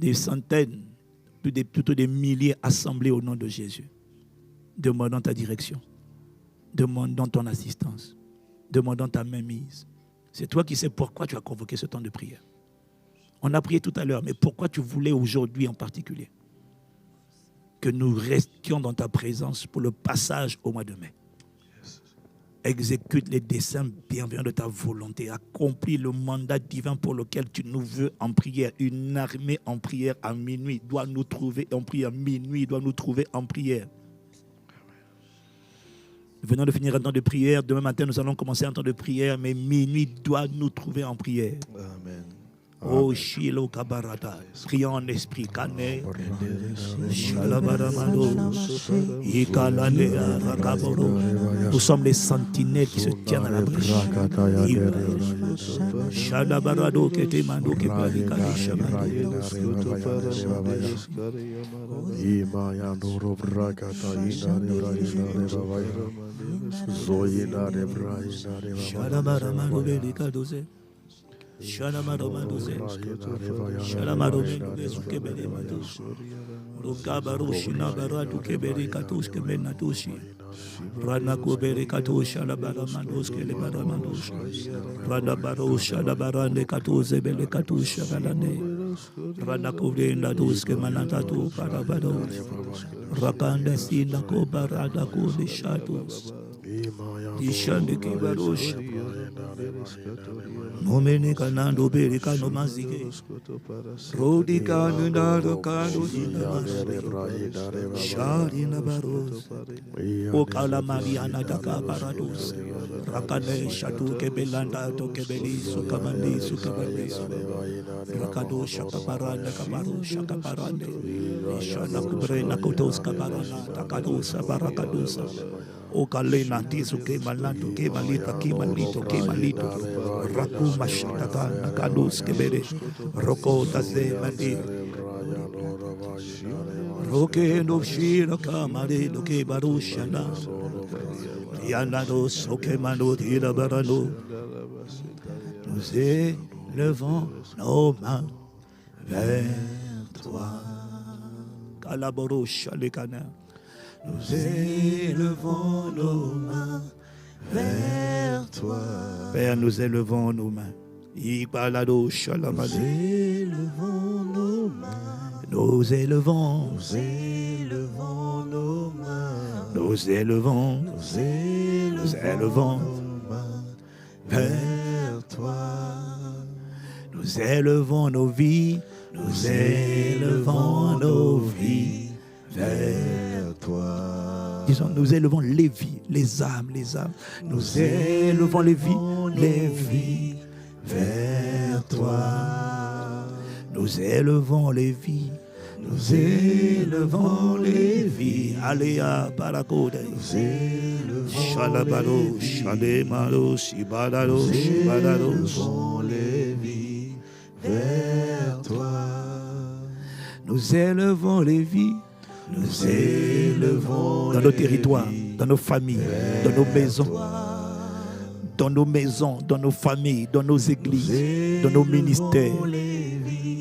des centaines, plutôt des milliers assemblés au nom de Jésus, demandant ta direction, demandant ton assistance, demandant ta mainmise. C'est toi qui sais pourquoi tu as convoqué ce temps de prière. On a prié tout à l'heure, mais pourquoi tu voulais aujourd'hui en particulier que nous restions dans ta présence pour le passage au mois de mai. Exécute les desseins bienveillants de ta volonté. Accomplis le mandat divin pour lequel tu nous veux en prière. Une armée en prière à minuit doit nous trouver en prière. Minuit doit nous trouver en prière. Nous venons de finir un temps de prière. Demain matin, nous allons commencer un temps de prière, mais minuit doit nous trouver en prière. Amen. Oh, Shilo Kabarata, prions en esprit, Kane, Shalabaramado, Ikalanea, Rakaboro. Nous sommes les sentinelles qui se tiennent à la brèche. Shalabarado, Ketemando, Keparikali, Shamando. Shalabaramado, Belikadoze. Shalamaromadoze, Shalamaromadoze, Kebele Mados, Rukabarushina Baratu Kebere Katus Kebenatushi, Ranakobere Katus, Shalabaramados, Kelebaramados, Radabaros, Shalabarande Katus, Bele Katus, Shabalane, Ranakove Nados, Kemanatatu, Parabados, Rakanda Sina Kobarada Kode Shatus. Ishande Kibarosh Nomene Kanando Berika no Mazige Rodi Kanundaro Kado Sharina Baros Okala Mariana Daka Parados Rakane Shatu Kebelanda to Kebeli Sukamandi Sukamandi Rakado Shakaparanda Kabaru Shakaparande Ishana Kubrena Kotos Kabarana Takadosa Barakadosa Okalena Tisuke Malando Kemalita Kemalito Kemalito Raku Mashtaka Nakados Kebere Roko Taze Mandi Roke no Shira Kamare Loke Barushana Yanado Soke Mano Tira Barano. Nous élevons nos mains vers toi. Kalaboro Shalekana. Nous élevons nos mains vers toi. Père, nous élevons nos mains. Nous élevons nos mains. Nous élevons. Nous élevons nos mains. Nous élevons. Nous élevons nos mains vers toi. Nous élevons nos vies. Nous élevons nos vies vers toi. Disons, nous élevons les vies, les âmes, les âmes. Nous élevons les vies vers toi. Nous élevons les vies. Nous élevons les vies. Aléa Paracode. Nous élevons Shalabaro, Shalemaro, Shibadaro, Shibadaro. Nous élevons les vies vers toi. Nous élevons les vies. Nous élevons dans nos territoires, dans nos familles, dans nos maisons, dans nos familles, dans nos églises, dans nos ministères,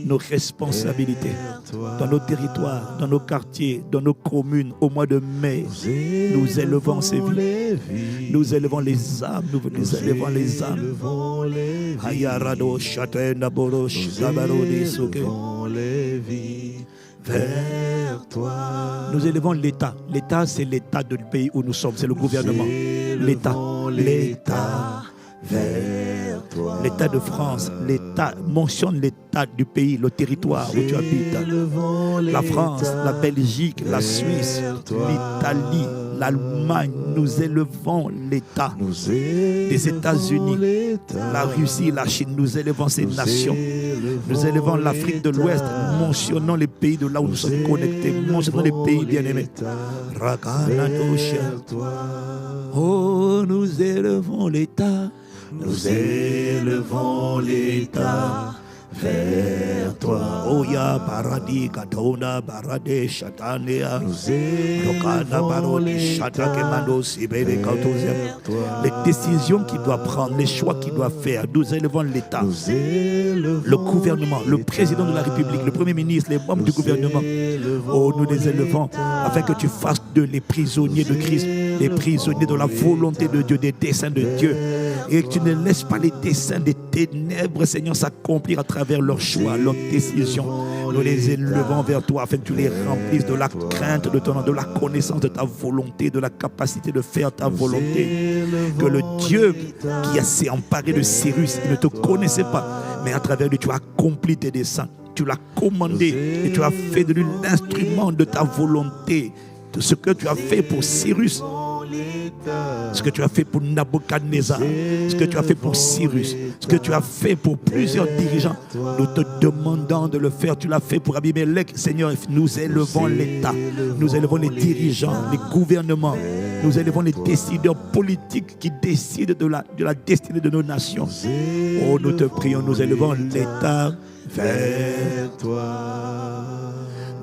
nos responsabilités, dans nos territoires, dans nos quartiers, dans nos communes. Au mois de mai, nous élevons ces vies. Nous élevons les âmes, nous élevons les âmes. Ayarado, Chatena, Borosh, Gabarodi, Soke. Vers toi. Nous élevons l'État. L'État, c'est l'État du pays où nous sommes. C'est le gouvernement. L'État. L'État. Vers toi. L'État de France. L'État. Mentionne l'État du pays, le territoire où tu habites. La France, la Belgique, la Suisse, l'Italie, l'Allemagne. Nous élevons l'État des États-Unis, la Russie, la Chine. Nous élevons ces nations. Nous élevons l'Afrique de l'Ouest. Mentionnons les pays de là où nous sommes connectés. Mentionnons les pays bien-aimés. Oh, nous élevons l'État. Nous élevons l'État vers toi. Oya Baradi Katona Barade Shatanea Lokana Barodi Shatakemando Sibele Kautozia. Les décisions qu'il doit prendre, les choix qu'il doit faire, nous élevons l'État, le gouvernement, le président de la République, le Premier ministre, les membres du gouvernement. Oh, nous les élevons afin que tu fasses de les prisonniers de Christ, les prisonniers de la volonté de Dieu, des desseins de Dieu. Et que tu ne laisses pas les desseins des ténèbres, Seigneur, s'accomplir à travers leurs choix, leurs décisions. Nous les élevons vers toi afin que tu les remplisses de la crainte de ton nom, de la connaissance de ta volonté, de la capacité de faire ta volonté. Que le Dieu qui s'est emparé de Cyrus, il ne te connaissait pas, mais à travers lui, tu as accompli tes desseins. Tu l'as commandé et tu as fait de lui l'instrument de ta volonté. De ce que tu as fait pour Cyrus, ce que tu as fait pour Nabuchodonosor, ce que tu as fait pour Cyrus, ce que tu as fait pour plusieurs dirigeants, nous te demandons de le faire. Tu l'as fait pour Abimelech. Seigneur, nous élevons l'État, nous élevons les dirigeants, les gouvernements, nous élevons les décideurs politiques qui décident de la destinée de nos nations. Oh, nous te prions, nous élevons l'État vers toi.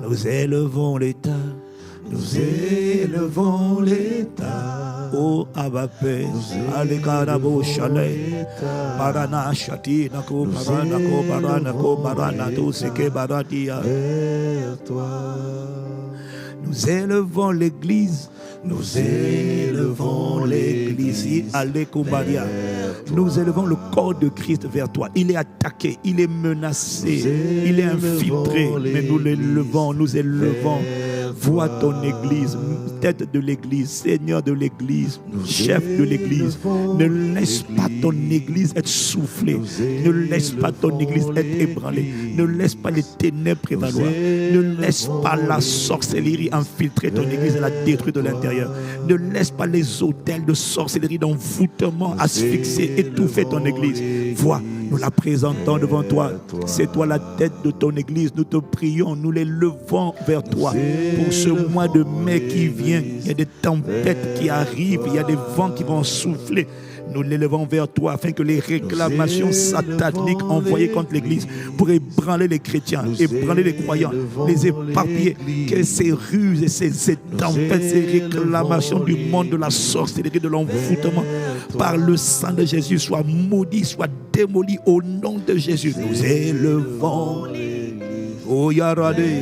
Nous élevons l'État. Nous élevons l'État. Oh Abba Père, Alekarabo Chalet, Barana Shati, Nako, Baranako, Baranako, Baranato, Seke Baratia. Nous élevons l'Église. Nous élevons l'Église. Alekobaria. Nous élevons le corps de Christ vers toi. Il est attaqué, il est menacé, il est infiltré. Mais nous l'élevons, nous élevons. Vois ton Église, tête de l'Église, Seigneur de l'Église, chef de l'Église. Ne laisse pas ton Église être soufflée. Ne laisse pas ton Église être ébranlée. Ne laisse pas les ténèbres prévaloir. Ne laisse pas la sorcellerie infiltrer ton Église et la détruire de l'intérieur. Ne laisse pas les autels de sorcellerie, d'envoûtement asphyxier, étouffer ton Église. Vois, nous la présentons devant toi. C'est toi la tête de ton Église. Nous te prions, nous les levons vers toi. Pour ce mois de mai qui vient, il y a des tempêtes qui arrivent, il y a des vents qui vont souffler. Nous l'élevons vers toi afin que les réclamations sataniques envoyées contre l'Église pour ébranler les chrétiens, ébranler les croyants, les éparpiller, que ces ruses et ces tempêtes, ces réclamations du monde de la sorcellerie, de l'envoûtement, par le sang de Jésus, soient maudits, soient démolis au nom de Jésus. Nous élevons l'Église. Oh Yaradé.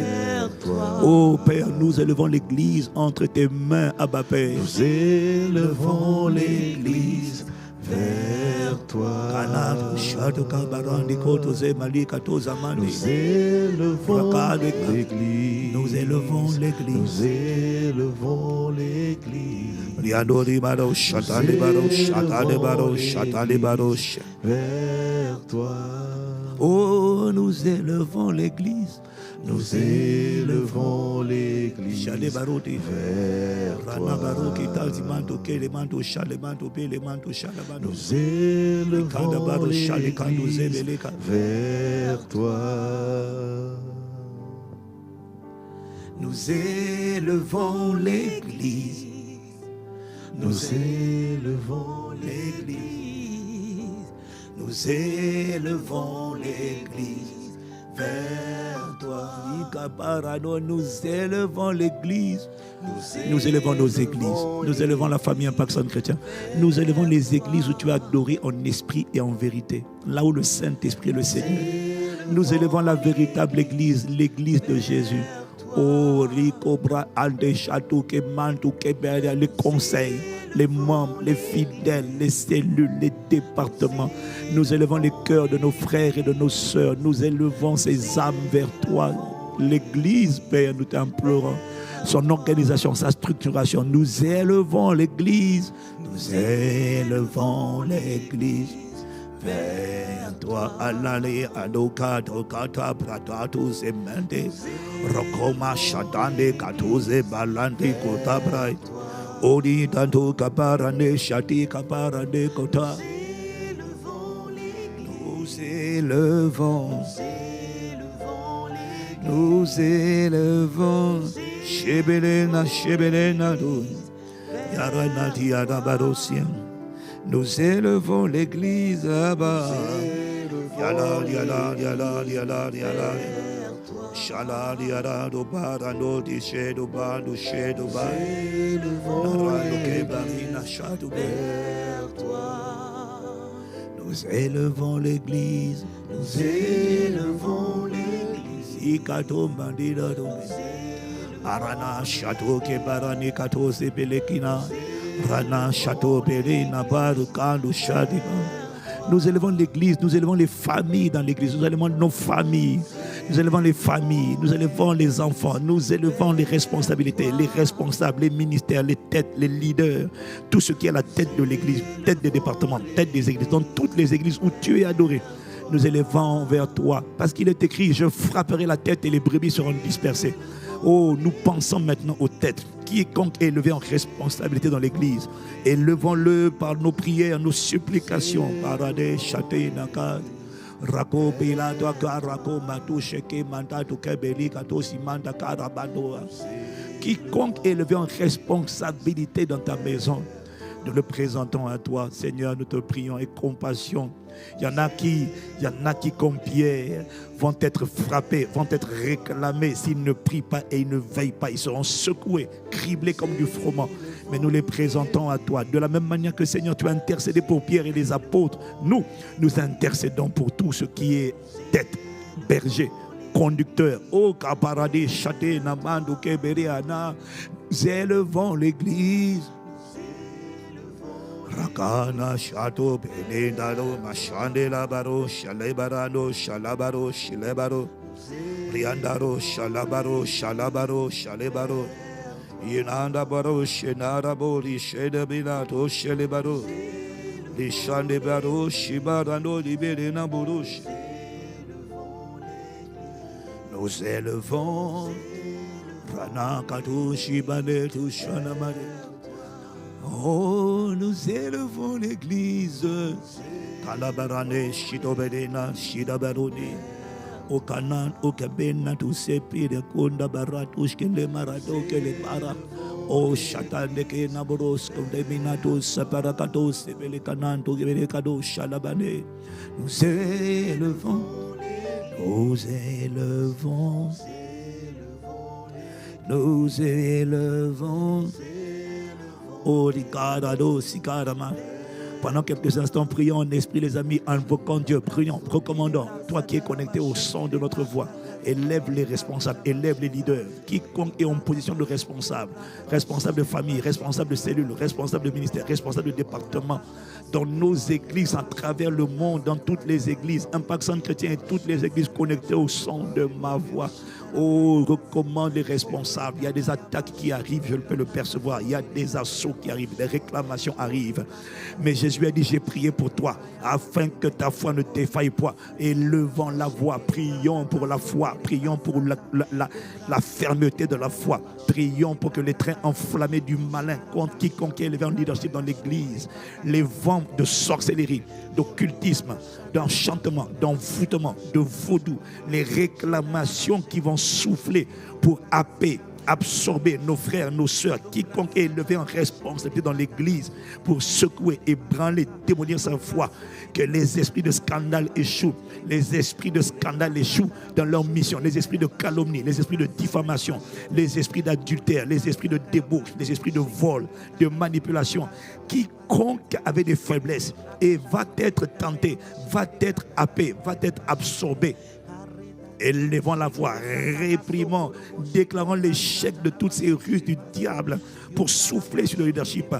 Oh Père, nous élevons l'Église entre tes mains, Abba Père. Nous élevons l'Église vers toi. Nous élevons l'Église. Nous élevons l'Église. Nous élevons l'Église. Vers toi. Oh, nous élevons l'Église. Nous élevons l'Église vers toi. Nous élevons l'Église vers toi. Nous élevons l'Église. Nous élevons l'Église. Nous élevons l'Église vers toi. Nous élevons l'Église. Nous élevons nos églises. Nous élevons la famille Impact Centre Chrétien. Nous élevons les églises où tu as adoré en esprit et en vérité. Là où le Saint-Esprit est le Seigneur. Nous élevons la véritable église, l'église de Jésus. Oh, Ricobra, Ande, Château, Kemantou, Keberia, les conseils, les membres, les fidèles, les cellules, les départements. Nous élevons les cœurs de nos frères et de nos sœurs. Nous élevons ces âmes vers toi. L'église, Père, nous t'implorons. Son organisation, sa structuration. Nous élevons l'église. Nous élevons l'église vers toi. Alale, Adoka, Dokata, Bratato, Zemende, Rokoma, Shatande, Katoze, Balante, Kotabrai. Odi, Tanto, Kaparane, Shati, Kaparane, Kota. Nous élevons. Nous élevons. Shebelena, Shebelena, Yaranati, Yarabarosien. Nous élevons l'église là-bas Yala, yala, yala, yala, yala. Shala, yala, do barano, di shedo ba, do shedo ba. Narano ke barina, shado Nous élevons l'église, nous élevons l'église. Ikato bandira do. Arana shato ke barani kato se belekina. Rana shato belina baru kandu shadina. Nous élevons l'église, nous élevons les familles dans l'église, nous élevons nos familles, nous élevons les familles, nous élevons les enfants, nous élevons les responsabilités, les responsables, les ministères, les têtes, les leaders, tout ce qui est à la tête de l'église, tête des départements, tête des églises, dans toutes les églises où tu es adoré. Nous élevons vers toi, parce qu'il est écrit, je frapperai la tête et les brebis seront dispersées. Oh, nous pensons maintenant aux têtes. Quiconque est élevé en responsabilité dans l'église, élevons-le par nos prières, nos supplications. Parade, chate, nakad. Rako, bela, doaka, rako, matou, sheke, manda, tukebeli, kato, simanda, karabandoa. Quiconque est élevé en responsabilité dans ta maison, nous le présentons à toi, Seigneur, nous te prions et compassion. Il y en a qui, comme Pierre, vont être frappés, vont être réclamés s'ils ne prient pas et ils ne veillent pas. Ils seront secoués, criblés comme du froment. Mais nous les présentons à toi. De la même manière que, Seigneur, tu as intercédé pour Pierre et les apôtres, nous intercédons pour tout ce qui est tête, berger, conducteur. Oh, Kaparade, Chate, Namando, Keberiana, nous élevons l'église. Rakana shato benedaro mashande labaro shalebarano shalabaro shilebaro riandaro shalabaro shalabaro shalebaro yinanda baro shenarabo lishedebinato shelebaro lishande baro shibarano liberena burush. Nous élevons Ranakato shibane tu shanamare. Oh, nous élevons l'église. Kalabarane, Shidobedena, Shidabaroni. Au Canaan, au Kabena, tous ces pieds de Kunda Baratouche, que les Marato, que les Para. Oh, Chataneke, Naboros, comme des Minatos, Saparakatos, et les Cananto, les Cados, Chalabane. Nous élevons, nous élevons, nous élevons. Oh, pendant quelques instants, prions en esprit, les amis, invoquons Dieu, prions, recommandons. Toi qui es connecté au son de notre voix, élève les responsables, élève les leaders, quiconque est en position de responsable, responsable de famille, responsable de cellule, responsable de ministère, responsable de département, dans nos églises, à travers le monde, dans toutes les églises, Impact Centre Chrétien et toutes les églises connectées au son de ma voix. Oh, recommande les responsables. Il y a des attaques qui arrivent, je peux le percevoir. Il y a des assauts qui arrivent, des réclamations arrivent. Mais Jésus a dit, j'ai prié pour toi, afin que ta foi ne défaille pas. Élevons la voix, prions pour la foi, prions pour la fermeté de la foi. Prions pour que les trains enflammés du malin contre quiconque est élevé en leadership dans l'église, les vents de sorcellerie, d'occultisme, d'enchantement, d'envoûtement, de vaudou, les réclamations qui vont souffler pour happer, absorber nos frères, nos sœurs, quiconque est élevé en responsabilité dans l'église pour secouer, ébranler, démolir sa foi, que les esprits de scandale échouent, les esprits de scandale échouent dans leur mission, les esprits de calomnie, les esprits de diffamation, les esprits d'adultère, les esprits de débauche, les esprits de vol, de manipulation. Quiconque avait des faiblesses et va être tenté, va être happé, va être absorbé. Élevons la voix, réprimons, déclarons l'échec de toutes ces ruses du diable pour souffler sur le leadership.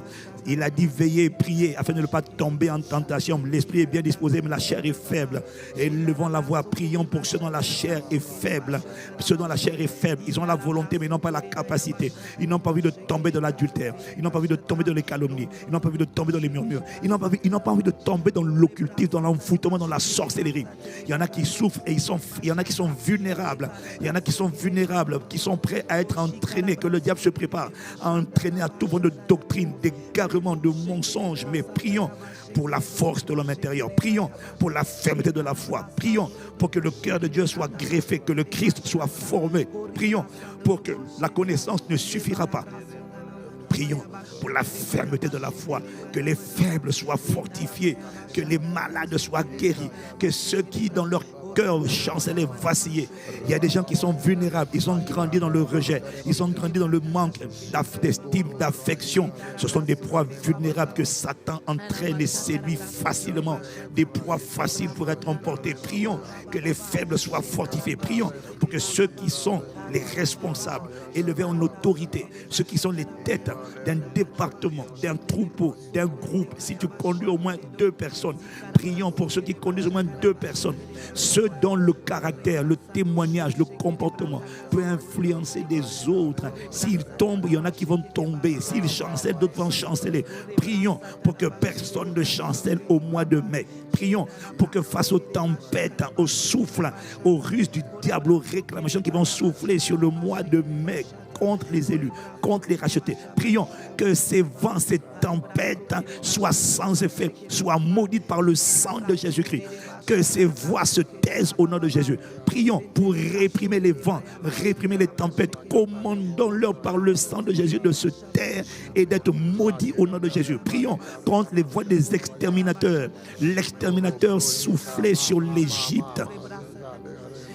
Il a dit veillez, priez afin de ne pas tomber en tentation. L'esprit est bien disposé, mais la chair est faible. Élevons la voix, prions pour ceux dont la chair est faible. Ceux dont la chair est faible, ils ont la volonté, mais ils n'ont pas la capacité. Ils n'ont pas envie de tomber dans l'adultère. Ils n'ont pas envie de tomber dans les calomnies. Ils n'ont pas envie de tomber dans les murmures. Ils n'ont pas envie de tomber dans l'occultisme, dans l'envoûtement, dans la sorcellerie. Il y en a qui souffrent et il y en a qui sont vulnérables. Il y en a qui sont vulnérables, qui sont prêts à être entraînés, que le diable se prépare à entraîner à tout vent de doctrine, d'égarement, de mensonges. Mais prions pour la force de l'homme intérieur. Prions pour la fermeté de la foi. Prions pour que le cœur de Dieu soit greffé, que le Christ soit formé. Prions pour que la connaissance ne suffira pas. Prions pour la fermeté de la foi, que les faibles soient fortifiés, que les malades soient guéris, que ceux qui dans leur cœur chancelaient, vacillés. Il y a des gens qui sont vulnérables, ils ont grandi dans le rejet, ils ont grandi dans le manque d'estime, d'affection. Ce sont des proies vulnérables que Satan entraîne et séduit facilement, des proies faciles pour être emportés. Prions que les faibles soient fortifiés. Prions pour que ceux qui sont les responsables, élevés en autorité, ceux qui sont les têtes d'un département, d'un troupeau, d'un groupe, si tu conduis au moins 2 personnes, prions pour ceux qui conduisent au moins 2 personnes, ceux dont le caractère, le témoignage, le comportement peut influencer des autres. S'ils tombent, il y en a qui vont tomber. S'ils chancellent, d'autres vont chanceler. Prions pour que personne ne chancelle au mois de mai. Prions pour que face aux tempêtes, au souffle, aux ruses du diable, aux réclamations qui vont souffler sur le mois de mai contre les élus, contre les rachetés. Prions que ces vents, ces tempêtes soient sans effet, soient maudites par le sang de Jésus-Christ. Que ces voix se taisent au nom de Jésus. Prions pour réprimer les vents, réprimer les tempêtes. Commandons-leur par le sang de Jésus de se taire et d'être maudits au nom de Jésus. Prions contre les voix des exterminateurs. L'exterminateur soufflait sur l'Égypte.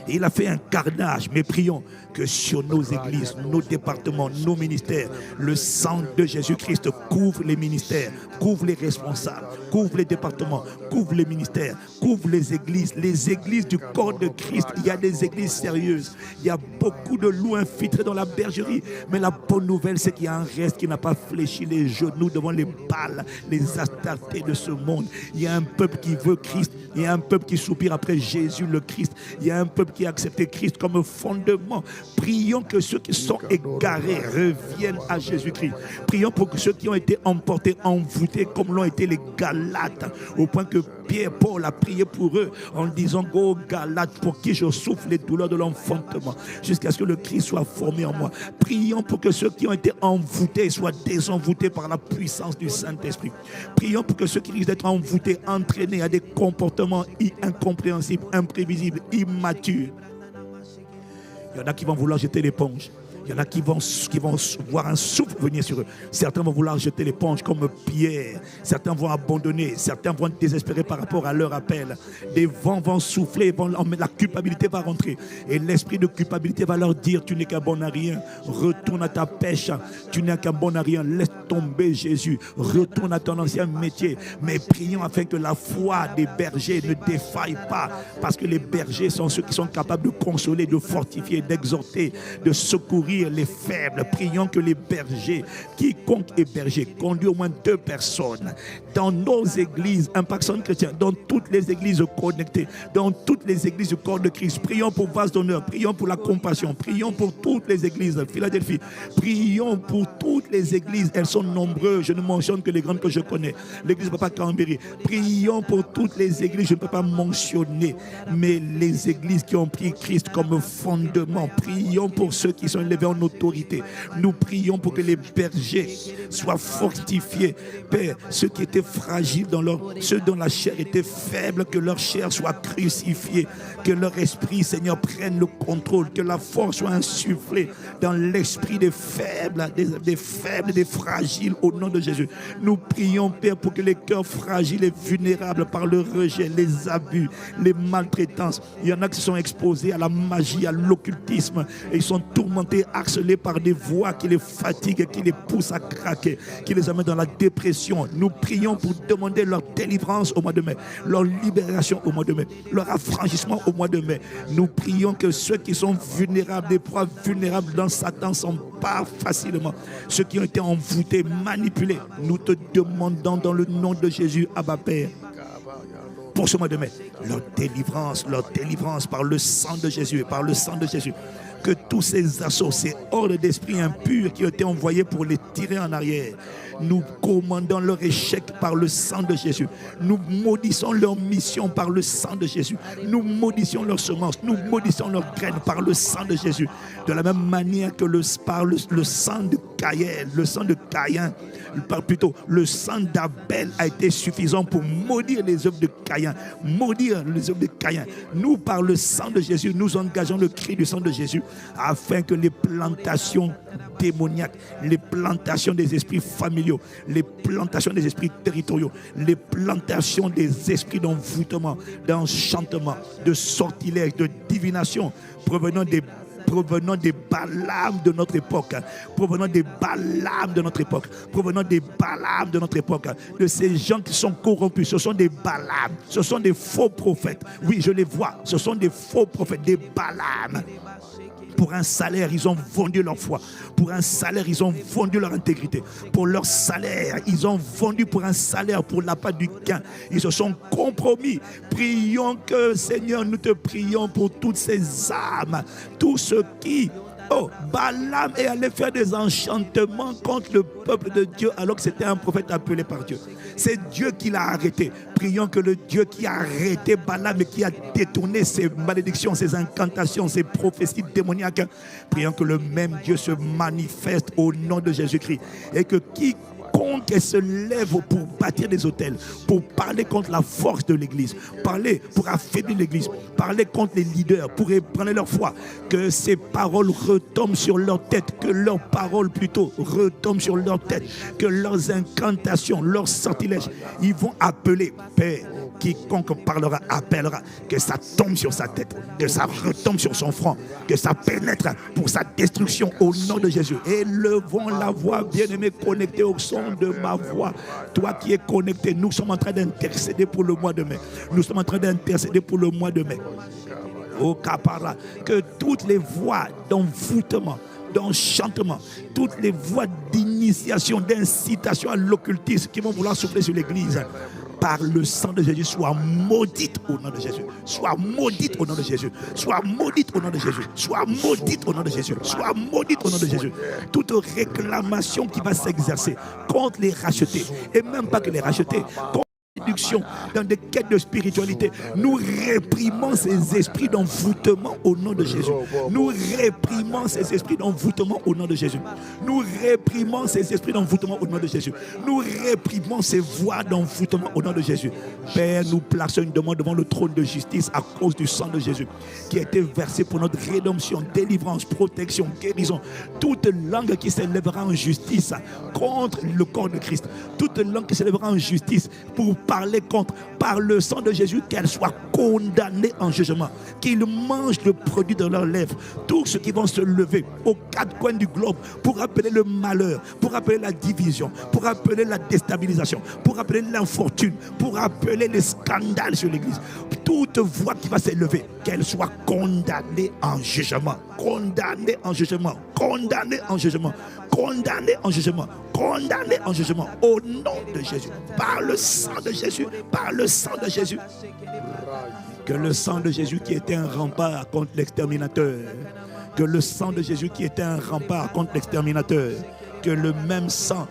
Il a fait un carnage, mais prions que sur nos églises, nos départements, nos ministères, le sang de Jésus-Christ couvre les ministères, couvre les responsables, couvre les départements, couvre les ministères, couvre les églises du corps de Christ. Il y a des églises sérieuses, il y a beaucoup de loups infiltrés dans la bergerie, mais la bonne nouvelle, c'est qu'il y a un reste qui n'a pas fléchi les genoux devant les Baals, les astartés de ce monde. Il y a un peuple qui veut Christ, il y a un peuple qui soupire après Jésus le Christ, il y a un peuple qui a accepté Christ comme fondement. Prions que ceux qui sont égarés reviennent à Jésus-Christ. Prions pour que ceux qui ont été emportés, envoûtés, comme l'ont été les Galates, au point que Pierre, Paul a prié pour eux en disant: Go Galates, pour qui je souffre les douleurs de l'enfantement, jusqu'à ce que le Christ soit formé en moi. Prions pour que ceux qui ont été envoûtés soient désenvoûtés par la puissance du Saint-Esprit. Prions pour que ceux qui risquent d'être envoûtés, entraînés à des comportements incompréhensibles, imprévisibles, immatures. Il y en a qui vont vouloir jeter l'éponge. Il y en a qui vont voir un souffle venir sur eux. Certains vont vouloir jeter l'éponge comme Pierre. Certains vont abandonner. Certains vont désespérer par rapport à leur appel. Des vents vont souffler. La culpabilité va rentrer. Et l'esprit de culpabilité va leur dire: tu n'es qu'un bon à rien. Retourne à ta pêche. Tu n'es qu'un bon à rien. Laisse tomber Jésus. Retourne à ton ancien métier. Mais prions afin que la foi des bergers ne défaille pas. Parce que les bergers sont ceux qui sont capables de consoler, de fortifier, d'exhorter, de secourir les faibles. Prions que les bergers, quiconque est berger, conduit au moins 2 personnes dans nos églises, Impact Centre Chrétien, dans toutes les églises connectées, dans toutes les églises du corps de Christ. Prions pour Vase d'honneur, prions pour la compassion, prions pour toutes les églises de Philadelphie, prions pour toutes les églises. Elles sont nombreuses, je ne mentionne que les grandes que je connais. L'église Papa Cambéry. Prions pour toutes les églises, je ne peux pas mentionner, mais les églises qui ont pris Christ comme fondement. Prions pour ceux qui sont élevés en autorité. Nous prions pour que les bergers soient fortifiés. Père, ceux qui étaient fragiles, ceux dont la chair était faible, que leur chair soit crucifiée, que leur esprit, Seigneur, prenne le contrôle, que la force soit insufflée dans l'esprit des faibles, des fragiles, au nom de Jésus. Nous prions, Père, pour que les cœurs fragiles et vulnérables par le rejet, les abus, les maltraitances, il y en a qui sont exposés à la magie, à l'occultisme, et ils sont tourmentés, harcelés par des voix qui les fatiguent, qui les poussent à craquer, qui les amènent dans la dépression. Nous prions pour demander leur délivrance au mois de mai, leur libération au mois de mai, leur affranchissement au mois de mai. Nous prions que ceux qui sont vulnérables, des proies vulnérables dans Satan, s'emparent facilement. Ceux qui ont été envoûtés, manipulés, nous te demandons dans le nom de Jésus, Abba Père, pour ce mois de mai, leur délivrance par le sang de Jésus, par le sang de Jésus. Que tous ces assauts, ces hordes d'esprits impurs qui ont été envoyés pour les tirer en arrière, nous commandons leur échec par le sang de Jésus. Nous maudissons leur mission par le sang de Jésus. Nous maudissons leurs semences, nous maudissons leurs graines par le sang de Jésus. De la même manière que le sang de Caïn, plutôt le sang d'Abel a été suffisant pour maudire les œuvres de Caïn. Nous, par le sang de Jésus, nous engageons le cri du sang de Jésus afin que les plantations démoniaques, les plantations des esprits familiaux, les plantations des esprits territoriaux, les plantations des esprits d'envoûtement, d'enchantement, de sortilège, de divination provenant des Balaam de notre époque, provenant des Balaam de notre époque, provenant des Balaam de notre époque, de ces gens qui sont corrompus. Ce sont des Balaam, ce sont des faux prophètes. Oui, je les vois, ce sont des faux prophètes, des Balaam. Pour un salaire, ils ont vendu leur foi. Pour un salaire, ils ont vendu leur intégrité. Pour leur salaire, ils ont vendu pour un salaire, pour la part du gain. Ils se sont compromis. Prions que, Seigneur, nous te prions pour toutes ces âmes, tous ceux qui... Oh, Balaam est allé faire des enchantements contre le peuple de Dieu alors que c'était un prophète appelé par Dieu. C'est Dieu qui l'a arrêté. Prions que le Dieu qui a arrêté Balaam et qui a détourné ses malédictions, ses incantations, ses prophéties démoniaques, prions que le même Dieu se manifeste au nom de Jésus-Christ et que quiconque se lève pour bâtir des autels, pour parler contre la force de l'église, parler pour affaiblir l'église, parler contre les leaders, pour ébranler leur foi, que ces paroles retombent sur leur tête, que leurs paroles plutôt retombent sur leur tête, que leurs incantations, leurs sortilèges, ils vont appeler, Père, quiconque parlera, appellera, que ça tombe sur sa tête, que ça retombe sur son front, que ça pénètre pour sa destruction au nom de Jésus. Élevons la voix, bien-aimé, connecté au son de ma voix. Toi qui es connecté, nous sommes en train d'intercéder pour le mois de mai. Nous sommes en train d'intercéder pour le mois de mai. Au Kapara, que toutes les voix d'envoûtement, d'enchantement, toutes les voix d'initiation, d'incitation à l'occultisme qui vont vouloir souffler sur l'église, par le sang de Jésus, soit maudite au nom de Jésus. Soit maudite au nom de Jésus. Soit maudite au nom de Jésus. Soit maudite au nom de Jésus. Soit maudite au nom de Jésus. Toute réclamation qui va s'exercer contre les rachetés, et même pas que les rachetés, contre dans des quêtes de spiritualité, nous réprimons ces esprits d'envoûtement au nom de Jésus. Nous réprimons ces esprits d'envoûtement au nom de Jésus. Nous réprimons ces esprits d'envoûtement au nom de Jésus. Nous réprimons ces voix d'envoûtement au nom de Jésus. Père, nous plaçons une demande devant le trône de justice à cause du sang de Jésus qui a été versé pour notre rédemption, délivrance, protection, guérison. Toute langue qui s'élèvera en justice contre le corps de Christ, toute langue qui s'élèvera en justice pour parler contre, par le sang de Jésus, qu'elle soit condamnée en jugement, qu'ils mangent le produit de leurs lèvres. Tous ceux qui vont se lever aux quatre coins du globe pour appeler le malheur, pour appeler la division, pour appeler la déstabilisation, pour appeler l'infortune, pour appeler les scandales sur l'église. Toute voix qui va s'élever, qu'elle soit condamnée en jugement, condamnée en jugement, condamnée en jugement, condamnée en jugement, condamnée en jugement, au nom de Jésus, par le sang de Jésus, par le sang de Jésus. Que le sang de Jésus qui était un rempart contre l'exterminateur, que le sang de Jésus qui était un rempart contre l'exterminateur, que le même sang,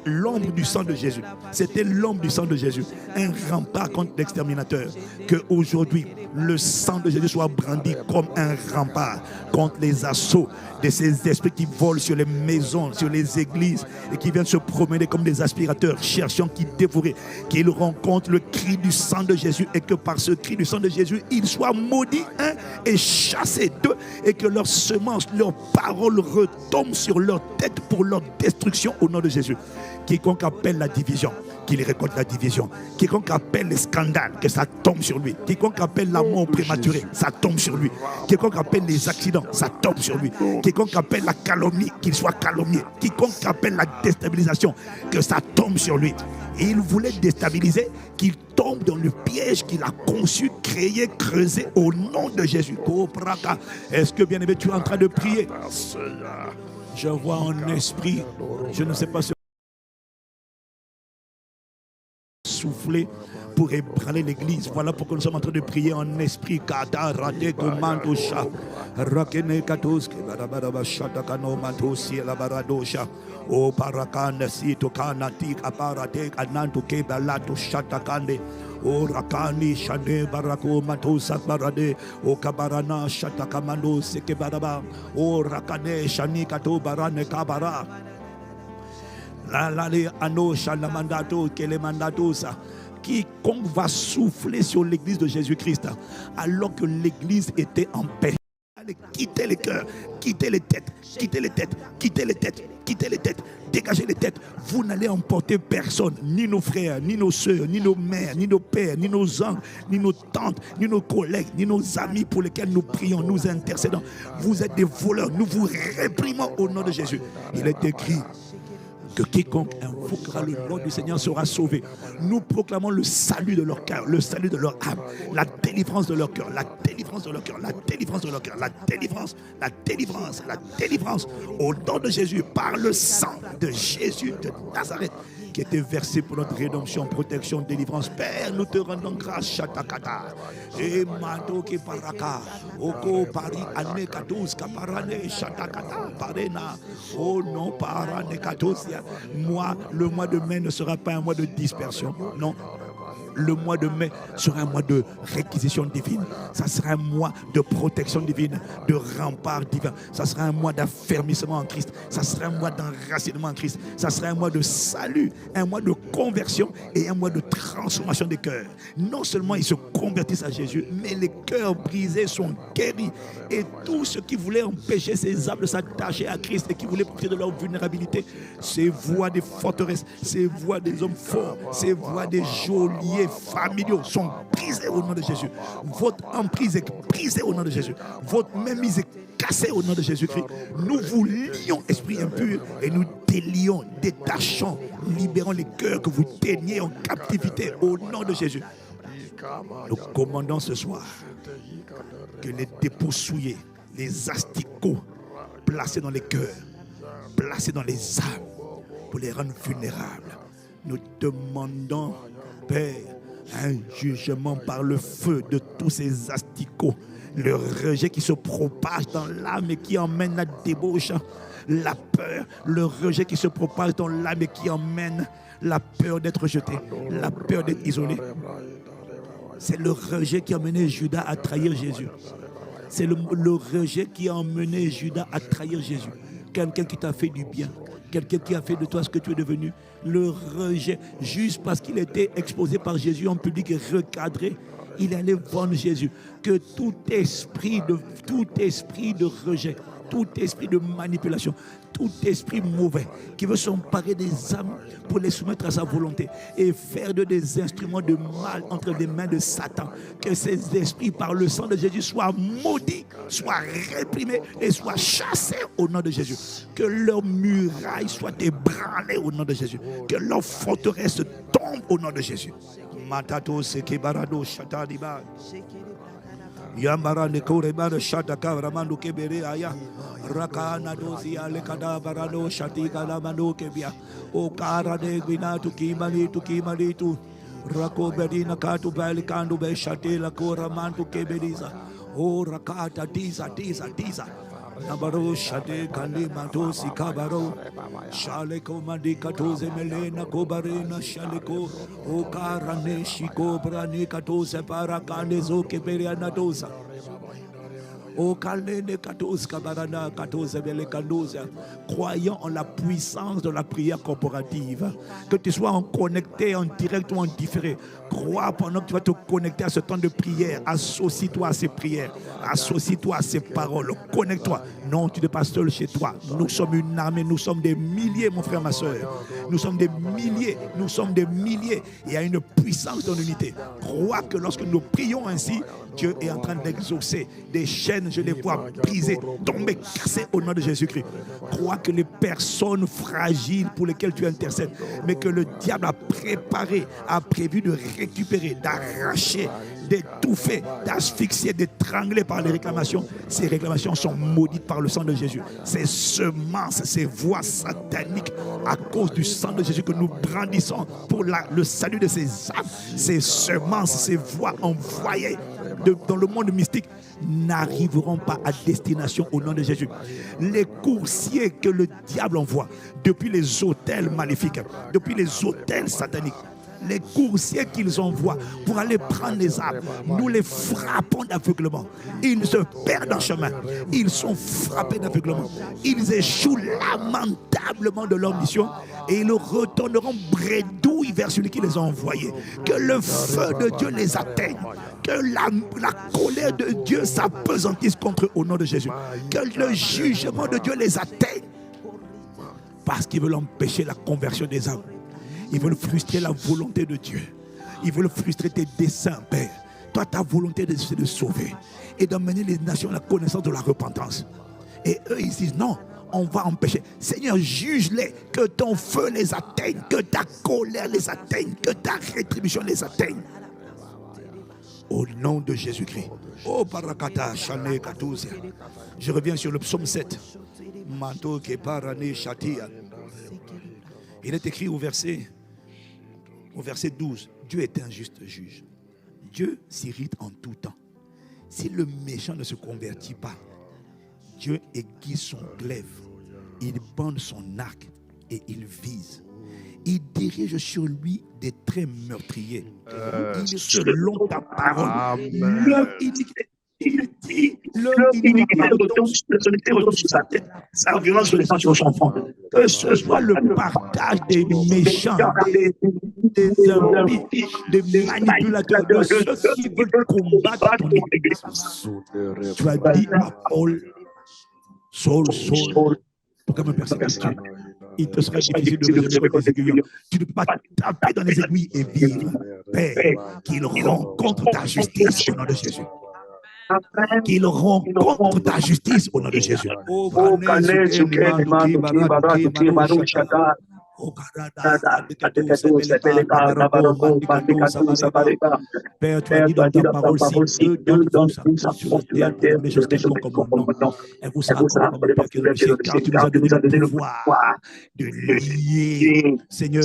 l'ombre du sang de Jésus, c'était l'ombre du sang de Jésus, un rempart contre l'exterminateur. Que aujourd'hui, le sang de Jésus soit brandi comme un rempart contre les assauts de ces esprits qui volent sur les maisons, sur les églises et qui viennent se promener comme des aspirateurs, cherchant qui dévorer, qu'ils rencontrent le cri du sang de Jésus et que par ce cri du sang de Jésus, ils soient maudits, un, et chassés, deux, et que leurs semences, leurs paroles retombent sur leur tête pour leur destruction au nom de Jésus. Quiconque appelle la division, qu'il récolte la division. Quiconque appelle les scandales, que ça tombe sur lui. Quiconque appelle la mort prématurée, ça tombe sur lui. Quiconque appelle les accidents, ça tombe sur lui. Quiconque appelle la calomnie, qu'il soit calomnié. Quiconque appelle la déstabilisation, que ça tombe sur lui. Et il voulait déstabiliser, qu'il tombe dans le piège qu'il a conçu, créé, creusé au nom de Jésus. Est-ce que, bien aimé, tu es en train de prier? Je vois en esprit, je ne sais pas si souffler pour ébranler l'église. Voilà pourquoi nous sommes en train de prier en esprit. O parakanda sito kana tik aparate anantu kebalato shatakande o rakani shade barako matosa barade o kabarana shatakamando sekebaraba o rakane shanika to barane kabara la lali ano shalamandato kelemandatosa. Quiconque va souffler sur l'église de Jésus-Christ alors que l'église était en paix. demandé, quittez les cœurs, quittez les têtes, quittez les têtes, quittez les têtes, quittez les têtes, dégagez les têtes. Vous n'allez emporter personne, ni nos frères, ni nos soeurs, ni nos mères, ni nos pères, ni nos oncles, ni nos tantes, ni nos collègues, ni nos amis pour lesquels nous prions, nous intercédons. Vous êtes des voleurs, nous vous réprimons au nom de Jésus. Il est écrit que quiconque invoquera le nom du Seigneur sera sauvé. Nous proclamons le salut de leur cœur, le salut de leur âme, la délivrance de leur cœur, la délivrance de leur cœur, la délivrance de leur cœur, la délivrance, la délivrance, la délivrance au nom de Jésus, par le sang de Jésus de Nazareth qui était versé pour notre rédemption, protection, délivrance. Père, nous te rendons grâce, Shatakata. Et Mado qui paraka, Oko pari anekatos kaparane Shatakata parena. Oh non, paranekatosia. Moi, le mois de mai ne sera pas un mois de dispersion. Non. Le mois de mai sera un mois de réquisition divine. Ça sera un mois de protection divine, de rempart divin. Ça sera un mois d'affermissement en Christ. Ça sera un mois d'enracinement en Christ. Ça sera un mois de salut, un mois de conversion et un mois de transformation des cœurs. Non seulement ils se convertissent à Jésus, mais les cœurs brisés sont guéris. Et tous ceux qui voulaient empêcher ces âmes de s'attacher à Christ et qui voulaient profiter de leur vulnérabilité, ces voix des forteresses, ces voix des hommes forts, ces voix des geôliers familiaux sont brisés au nom de Jésus. Votre emprise est brisée au nom de Jésus. Votre mainmise est cassée au nom de Jésus-Christ. Nous vous lions, esprit impur, et nous délions, détachons, libérons les cœurs que vous teniez en captivité au nom de Jésus. Nous commandons ce soir que les dépôts souillés, les asticots placés dans les cœurs, placés dans les âmes, pour les rendre vulnérables. Nous demandons, Père, un jugement par le feu de tous ces asticots, le rejet qui se propage dans l'âme et qui emmène la débauche, la peur, le rejet qui se propage dans l'âme et qui emmène la peur d'être rejeté, la peur d'être isolé. C'est le rejet qui a mené Judas à trahir Jésus. C'est le rejet qui a emmené Judas à trahir Jésus. Quelqu'un qui t'a fait du bien, quelqu'un qui a fait de toi ce que tu es devenu. Le rejet, juste parce qu'il était exposé par Jésus en public et recadré, il allait vendre Jésus. Que tout esprit de rejet, tout esprit de manipulation, tout esprit mauvais qui veut s'emparer des âmes pour les soumettre à sa volonté et faire de des instruments de mal entre les mains de Satan, que ces esprits par le sang de Jésus soient maudits, soient réprimés et soient chassés au nom de Jésus. Que leurs murailles soient ébranlées au nom de Jésus. Que leurs forteresses tombent au nom de Jésus. Matato sekebarado shatadiba. Yambara nekore bara shataka ramando kebere aya rakana dozi alekada barado shatika lamando kebia o kara de gwinatu kimalitu rako bedina katu balikando be shatela kora mantu kebeliza o rakata diza Nabaro shade kandi manto sikabaro shaleko mandika toze melena kobarena shaleko o karane shiko brani katose para kande zo keberiana dosa o kalene katose kabarana katose bele kandosa. Croyant en la puissance de la prière corporative, que tu sois en connecté, en direct ou en différé, crois pendant que tu vas te connecter à ce temps de prière, associe-toi à ces prières, associe-toi à ces paroles, connecte-toi. Non, tu n'es pas seul chez toi. Nous sommes une armée, nous sommes des milliers, mon frère, ma soeur. Nous sommes des milliers. Il y a une puissance dans l'unité. Crois que lorsque nous prions ainsi, Dieu est en train d'exaucer. Des chaînes, je les vois brisées, tomber, cassées au nom de Jésus-Christ. Crois que les personnes fragiles pour lesquelles tu intercèdes, mais que le diable a préparé, a prévu de récupérer, d'arracher, d'étouffer, d'asphyxier, d'étrangler par les réclamations. Ces réclamations sont maudites par le sang de Jésus. Ces semences, ces voix sataniques, à cause du sang de Jésus que nous brandissons pour le salut de ces âmes, ces semences, ces voix envoyées dans le monde mystique n'arriveront pas à destination au nom de Jésus. Les coursiers que le diable envoie depuis les hôtels maléfiques, depuis les hôtels sataniques, les coursiers qu'ils envoient pour aller prendre les âmes, nous les frappons d'aveuglement. Ils se perdent en chemin. Ils sont frappés d'aveuglement. Ils échouent lamentablement de leur mission et ils retourneront bredouilles vers celui qui les a envoyés. Que le feu de Dieu les atteigne. Que la colère de Dieu s'apesantisse contre eux au nom de Jésus. Que le jugement de Dieu les atteigne. Parce qu'ils veulent empêcher la conversion des âmes. Ils veulent frustrer la volonté de Dieu. Ils veulent frustrer tes desseins, Père. Toi, ta volonté, c'est de sauver et d'amener les nations à la connaissance de la repentance. Et eux, ils disent non, on va empêcher. Seigneur, juge-les, que ton feu les atteigne, que ta colère les atteigne, que ta rétribution les atteigne. Au nom de Jésus-Christ. Oh, Barakata, Shane Katouzia. Je reviens sur le psaume 7. Manto ke parane shatia. Il est écrit au verset 12. Dieu est un juste juge. Dieu s'irrite en tout temps. Si le méchant ne se convertit pas, Dieu aiguise son glaive, il bande son arc et il vise. Il dirige sur lui des traits meurtriers. Il est selon ta parole. L'homme iniquité retombe sur sa tête, sa violence descend sur son front. Que ce soit le partage des méchants, des impies, des manipulateurs, de ceux qui veulent combattre ton église. Tu as dit à Paul, Saul, pourquoi me persécutes-tu? Il te sera difficile de raisonner avec les aiguillons. Tu ne peux pas taper dans les aiguilles et vivre. Père, qu'il rencontre ta justice au nom de Jésus. Qu'il rencontre ta justice au nom de Jésus. Père, tu as dit dans ta parole, si eux d'entre vous s'appuient sur la terre, les choses qu'elles font comme mon nom, elles vous sera comme mon Père qui est dans le ciel, car tu nous as donné le pouvoir de lier, Seigneur.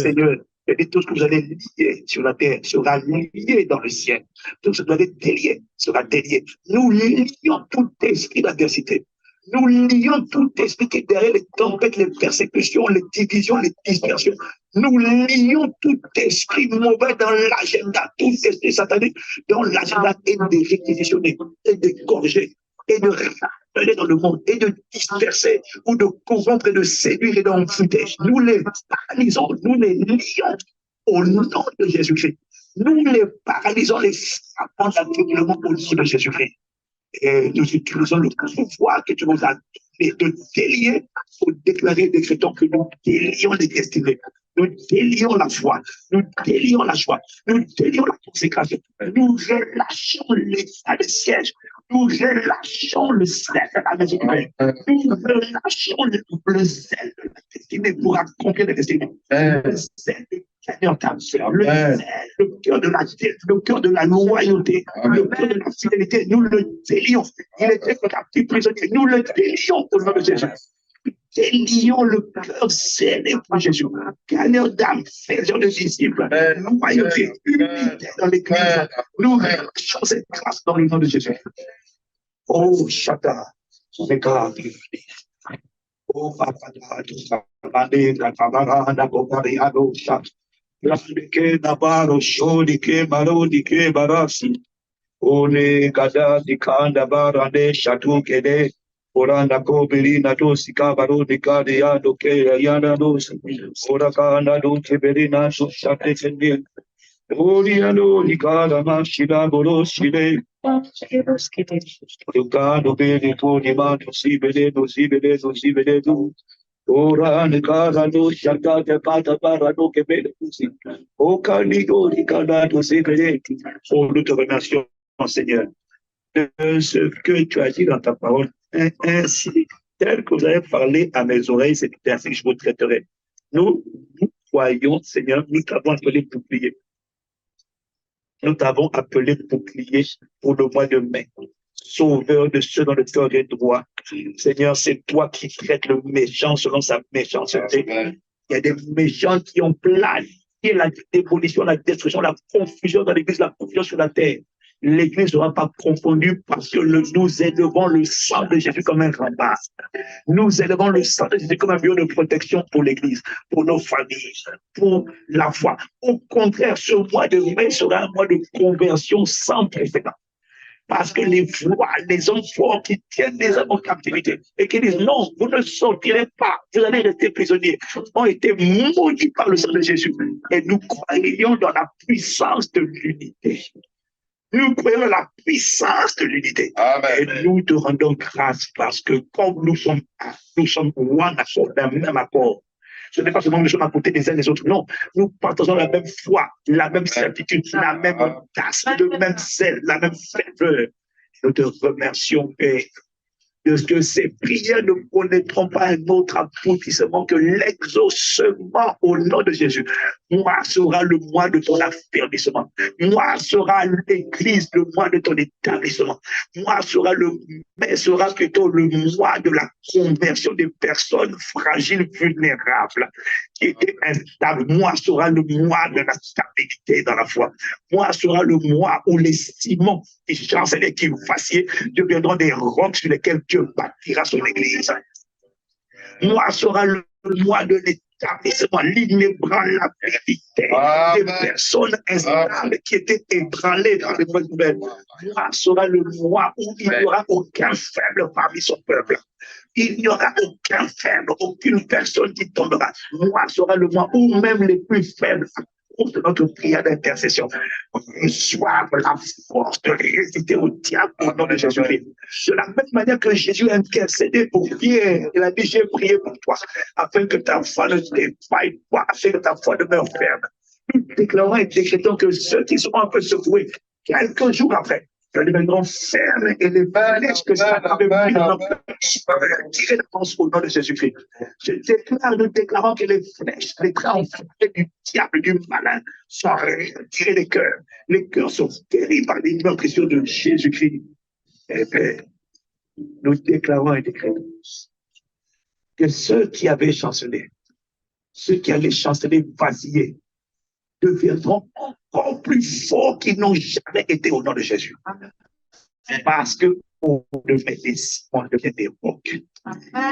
Et tout ce que vous allez lier sur la terre sera lié dans le ciel. Tout ce que vous allez délier sera délié. Nous lions tout esprit d'adversité. Nous lions tout esprit qui est derrière les tempêtes, les persécutions, les divisions, les dispersions. Nous lions tout esprit mauvais dans l'agenda, tout esprit satanique dans l'agenda et de réquisitionner et de corriger et de rappeler dans le monde et de disperser ou de corrompre et de séduire et d'envoûter. Nous les paralysons, nous les lions au nom de Jésus-Christ. Nous les paralysons, les frappons d'aveuglement au nom de Jésus-Christ. Et nous utilisons le pouvoir que tu nous as donné de délier pour déclarer, décrétons que nous délions les destinées. Nous délions la foi, nous délions la joie, nous délions la consécration, nous relâchons l'état de siège, nous relâchons le zèle de la maison de Dieu, nous relâchons le zèle de la destinée pour accomplir la destinée, le zèle de Seigneur, le zèle, le cœur de la loyauté, le cœur de la fidélité, nous le délions. Il était captif prisonnier, nous le délions au nom de Jésus. Délions le cœur scellé pour Jésus. Gagneur d'âme, faisons de disciples, loyauté, unité dans l'église. Nous relâchons cette grâce dans le nom de Jésus. Oh, Chata, regarde. Oh, Papa, Oranda Kobelina Dosika Barodika de Yadoke Yana Dos Orakana do Keberina Shatekendin Oriano Nikala Mashida Boroshide Ukano Beli Ponima to Sibede Ora Nikala do Shaka Pata Parado Kebele Okanido Nikala to Sibede. Oh, nous te remercions, Seigneur, de ce que tu as dit dans ta parole. Ainsi, tel que vous avez parlé à mes oreilles, c'est ainsi que je vous traiterai. Nous croyons, Seigneur, nous t'avons appelé bouclier. Nous t'avons appelé bouclier pour le mois de mai. Sauveur de ceux dont le cœur est droit. Seigneur, c'est toi qui traites le méchant selon sa méchanceté. Il y a des méchants qui ont planifié la démolition, la destruction, la confusion dans l'église, la confusion sur la terre. l'Église ne sera pas confondue parce que nous élevons le sang de Jésus comme un rempart. Nous élevons le sang de Jésus comme un lieu de protection pour l'Église, pour nos familles, pour la foi. Au contraire, ce mois de mai sera un mois de conversion sans précédent. Parce que les voix, les hommes forts qui tiennent les hommes en captivité et qui disent non, vous ne sortirez pas, vous allez rester prisonniers, ont été maudits par le sang de Jésus. Et nous croyons dans la puissance de l'unité. Nous croyons dans la puissance de l'unité. Et nous te rendons grâce parce que comme nous sommes one accord, d'un même accord. Ce n'est pas seulement nous sommes à côté des uns des autres, non. Nous partageons la même foi, la même certitude, la même audace, le même zèle, la même ferveur. Nous te remercions, Père, de ce que ces prières ne connaîtront pas un autre aboutissement que l'exaucement au nom de Jésus. Moi sera le mois de ton affermissement. Moi sera l'Église le mois de ton établissement. Moi sera plutôt le mois de la conversion des personnes fragiles, vulnérables, qui étaient instables. Moi sera le mois de la stabilité dans la foi. Moi sera le mois où les ciments qui chancelaient, qui vacillent, deviendront des rocs sur lesquels Dieu bâtira son Église. Moi sera le mois de l'établissement, l'inébranlabilité des personnes instables qui étaient ébranlées dans les bonnes nouvelles. Moi sera le mois où il n'y aura aucun faible parmi son peuple. Il n'y aura aucun faible, aucune personne qui tombera. Moi sera le mois où même les plus faibles, de notre prière d'intercession, reçoivent la force de résister au diable au nom de Jésus-Christ. De la même manière que Jésus a intercédé pour Pierre, il a dit, j'ai prié pour toi, afin que ta foi ne défaille pas, afin que ta foi demeure ferme. Nous déclarons et décrétons que ceux qui seront un peu secoués, quelques jours après, deviendront fermes et les flèches que ça avait mis dans notre cœur, tirées d'avance au nom de Jésus-Christ. Nous déclarons que les flèches, les traits enflammés du diable, du malin, sont retirés des cœurs. Les cœurs sont guéris par les meurtrissures de Jésus-Christ. Et bien, nous déclarons et décrétons que ceux qui avaient chancelé, ceux qui allaient chanceler, vaciller, deviendront encore plus forts qu'ils n'ont jamais été au nom de Jésus. Parce que on devient des ciments, devient des rocs.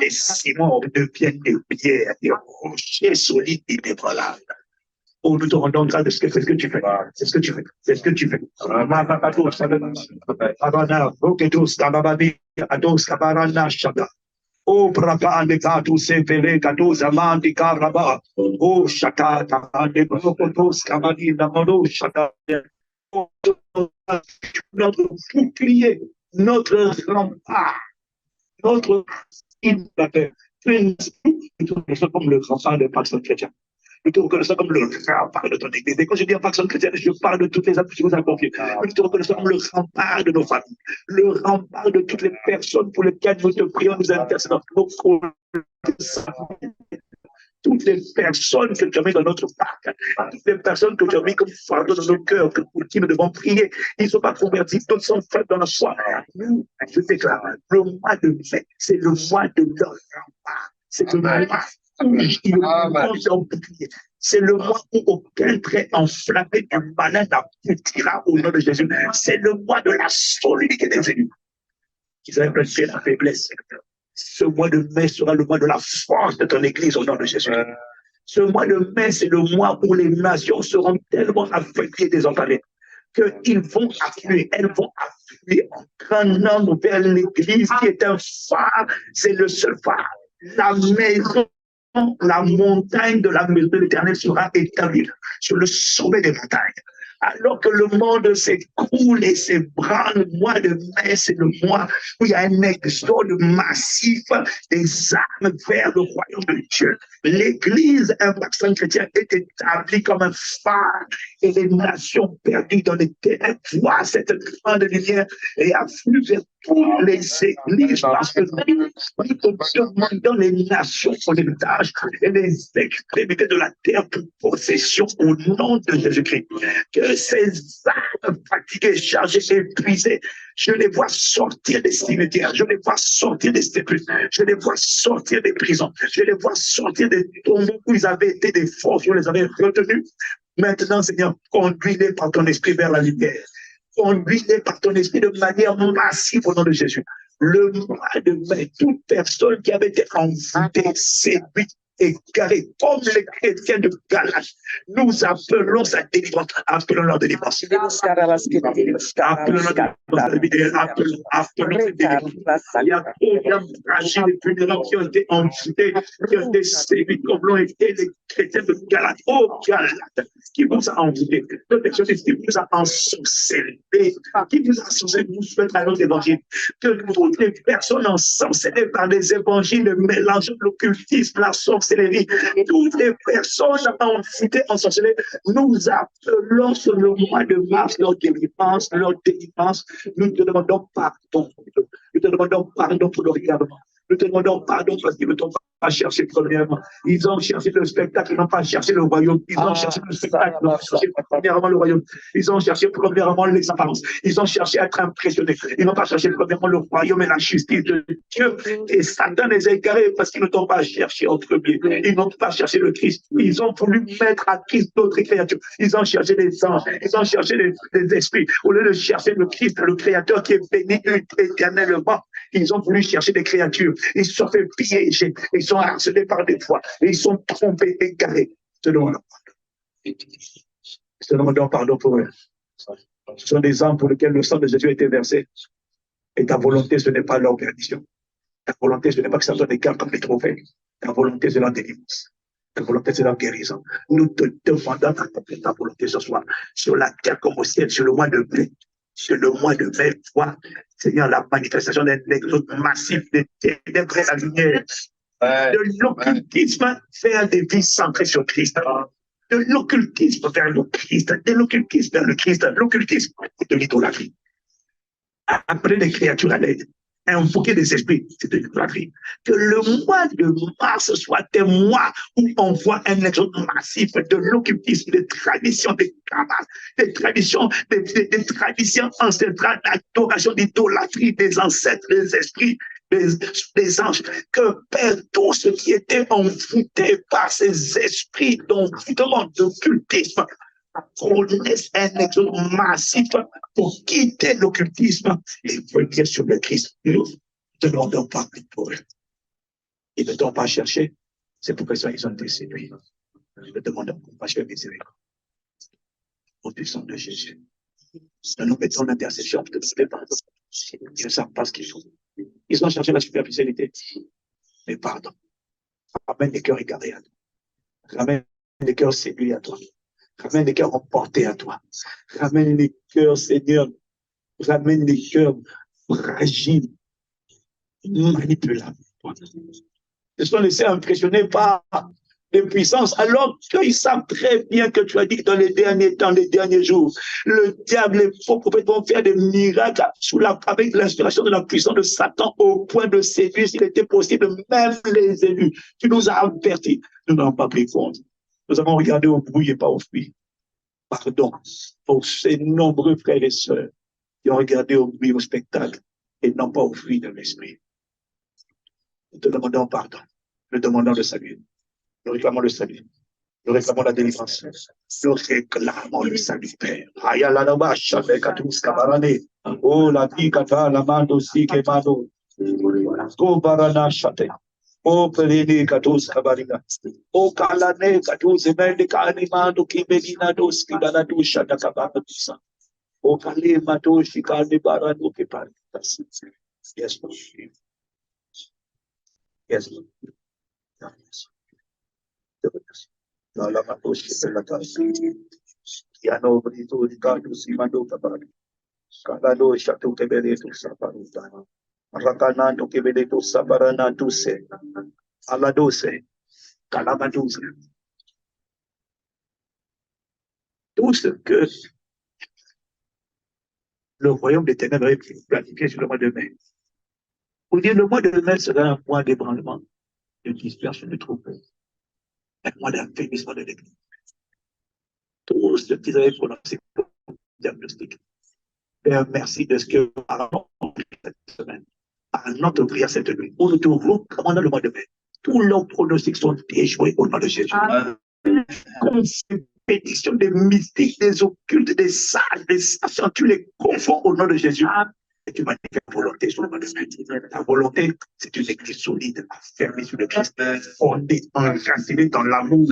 Les ciments deviennent des pierres, des rochers solides inébranlables. Oh, nous te rendons grâce de ce que tu fais. C'est ce que tu fais. C'est ce que tu fais. Oh, brava de gato se vele gato zaman di caraba. Oh, shata de brocotos camani da modo shata. Notre bouclier, notre rempart, notre invateur. Nous sommes comme le rempart de personnes chrétiennes. Nous te reconnaissons comme le rempart de ton église. Et quand je dis en personne chrétienne, je parle de toutes les âmes que tu nous as confiées. Nous te reconnaissons comme le rempart de nos familles, le rempart de toutes les personnes pour lesquelles nous te prions, nous intercédons. Toutes les personnes que tu as mis dans notre parc, toutes les personnes que tu as mis comme fardeau dans nos cœurs, pour qui nous devons prier, ils ne sont pas convertis, d'autres sont faibles dans la foi. Nous, je déclare, le mois de mai, c'est le mois de leur rempart. C'est le mois où ils vont bouclier. C'est le mois où aucun trait enflammé du malin n'aboutira au nom de Jésus. C'est le mois de la solidité des élus. Ils avaient prêché la faiblesse. Ce mois de mai sera le mois de la force de ton église au nom de Jésus. Ce mois de mai, c'est le mois où les nations seront tellement affectées et désemparées qu'ils vont affluer, elles vont affluer en grand nombre vers l'église qui est un phare, c'est le seul phare. La maison, la montagne de la maison de l'Éternel sera établie sur le sommet des montagnes. Alors que le monde s'écroule et s'ébranle, le mois de mai, c'est le mois où il y a un exode massif des âmes vers le royaume de Dieu. L'Église, un vaccin chrétien, est établi comme un phare et les nations perdues dans les ténèbres voient cette grande lumière et affluent vers toutes les églises parce que nous demandons les nations pour l'héritage et les extrémités de la terre pour possession au nom de Jésus-Christ. Que ces âmes fatiguées, chargées, épuisées, je les vois sortir des cimetières, je les vois sortir des sépulcres, je les vois sortir des prisons, je les vois sortir des tombeaux où ils avaient été des forces, où ils les avaient retenus. Maintenant, Seigneur, conduis-les par ton esprit vers la lumière. conduisez par ton esprit de manière massive au nom de Jésus. Le mois de mai, toute personne qui avait été envoûtée, séduite, égarée, comme les chrétiens de Galate, nous appelons sa délivrance. Appelons leur délivrance. Appelons cette délivrance. Il y a trop d'hommes fragiles et vulnérables qui ont été envoûtés, qui ont été séduits, comme l'ont été les chrétiens de Galate. Oh, Galate, qui vous a envoûté, d'autres personnes qui vous a ensorcelé, qui vous a ensorcelé, vous souhaitez à notre évangile, que toutes les personnes ensorcelées par des évangiles mélangeant l'occultisme, la sorcellerie, toutes les personnes envoûtées, ensorcelées, nous appelons sur le mois de mars leur délivrance, nous te demandons pardon. Nous te demandons pardon pour le regardement. Nous te demandons pardon parce qu'ils ne t'ont pas cherché premièrement. Ils ont cherché le spectacle, ils n'ont pas cherché le royaume. Ils ont cherché le spectacle, ils n'ont pas cherché premièrement le royaume. Ils ont cherché premièrement les apparences. Ils ont cherché à être impressionnés. Ils n'ont pas cherché premièrement le royaume et la justice de Dieu. Et Satan les a égarés parce qu'ils ne t'ont pas cherché en premier. Ils n'ont pas cherché le Christ. Ils ont voulu mettre à Christ d'autres créatures. Ils ont cherché les anges. Ils ont cherché les esprits. Au lieu de chercher le Christ, le Créateur qui est béni éternellement, ils ont voulu chercher des créatures. Ils se sont fait piéger. Ils sont harcelés par des fois. Et ils sont trompés, égarés. Je te demande pardon pour eux. Ce sont des âmes pour lesquelles le sang de Jésus a été versé. Et ta volonté, ce n'est pas leur perdition. Ta volonté, ce n'est pas que ça soit des cœurs comme des trophées. Ta volonté, c'est leur délivrance. Ta volonté, c'est leur guérison. Nous te demandons d'accomplir ta volonté ce soir. Sur la terre comme au ciel, sur le mois de mai. Sur le mois de mai, vois, Seigneur, la manifestation d'un exode massif des ténèbres et la lumière. De l'occultisme vers des vies centrées sur Christ. De l'occultisme vers le Christ. De l'occultisme vers le Christ. L'occultisme de l'idolâtrie. Appeler des créatures à l'aide. Invoquer des esprits, c'est de l'idolâtrie. Que le mois de mars soit un mois où on voit un exode massif de l'occultisme, des traditions, des cabales, des traditions ancestrales d'adoration, d'idolâtrie des ancêtres, des esprits, des anges, que Père, tout ce qui était envoûté par ces esprits d'occultisme, qu'on laisse un exode massif pour quitter l'occultisme et venir sur le Christ. Nous ne demandons pas pour eux. Ils ne t'ont pas cherché. C'est pour ça qu'ils ont été séduits. Nous ne demandons pas chercher miséricorde. Au nom de Jésus. Nous nous mettons l'intercession de ce pardon. Ils ne savent pas ce qu'ils font. Ils ont cherché la superficialité. Mais pardon. Ramène les cœurs égarés à toi. Ramène les cœurs séduits à toi. Ramène les cœurs emportés à toi. Ramène les cœurs, Seigneur. Ramène les cœurs fragiles, manipulables. Ils sont laissés impressionner par les puissances, alors qu'ils savent très bien que tu as dit que dans les derniers temps, les derniers jours, le diable, les faux prophètes vont faire des miracles avec l'inspiration de la puissance de Satan au point de séduire, s'il était possible, même les élus. Tu nous as avertis. Nous n'avons pas pris compte. Nous avons regardé au bruit et pas au fruit. Pardon pour ces nombreux frères et sœurs qui ont regardé au bruit, au spectacle et non pas au fruit de l'esprit. Nous te demandons pardon. Nous demandons le salut. Nous réclamons le salut. Nous réclamons la délivrance. Nous réclamons le salut, Père. Oh, la vie, kata, la mando, si, kemado. Oh, barana, chate. Oh, pelini, katus, kabarina. Oh, kalane, katus, emende, kalimando, kimelina, dos, kibaladu, shata, kabatusa. Oh, kalima, doshi, kalibarano, kipari. Yes, Lord. Yes, Lord. Yes. La matoshi, la kasi. Yano, bonito, ricado, simando, kabari. Kalado, shatu, kebeletu, saparuta. Rakanando kebedeto sabarana tuse aladose kalamaduse. Tout ce que le royaume des ténèbres est planifié sur le mois de mai. Pour dire le mois de mai sera un mois d'ébranlement, de dispersion de troubles, un mois d'affaiblissement de l'église. Tout ce qu'ils avaient prononcé comme diagnostic. Père, merci de ce que cette semaine. À notre prière cette nuit, nous te recommandons le mois de mai. Tous leurs pronostics sont déjoués au nom de Jésus. Comme c'est répétition des mystiques, des occultes, des sages, des sages, tu les confonds au nom de Jésus. Et tu manifestes ta volonté sur le monde de ta volonté, c'est une église solide, fermée sur le Christ, fondée, enracinée dans l'amour.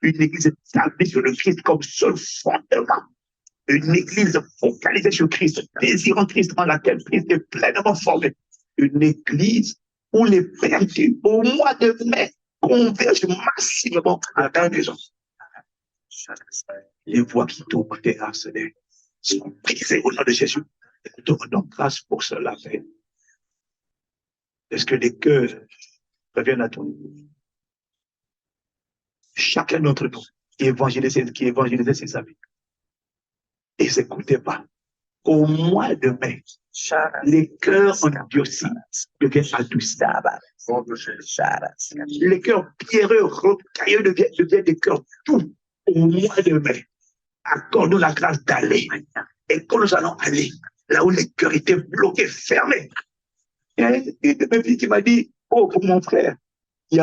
Une église établie sur le Christ comme seul fondement. Une église focalisée sur Christ, désirant Christ, en laquelle Christ est pleinement formé. Une église où les perdus, au mois de mai, convergent massivement à la maison. Les voix qui tournent tes harcelés sont brisées au nom de Jésus. Nous te rendons grâce pour cela, Père. Est-ce que les cœurs reviennent à ton niveau? Chacun d'entre nous qui évangélisait ses amis. Et s'écoutez pas. Au mois de mai, les cœurs endurcis deviennent adoucis. Les cœurs pierreux, rocailleux deviennent des cœurs doux. Au mois de mai, accorde-nous la grâce d'aller. Et quand nous allons aller, là où les cœurs étaient bloqués, fermés. Et une de mes filles qui m'a dit, oh, pour mon frère, il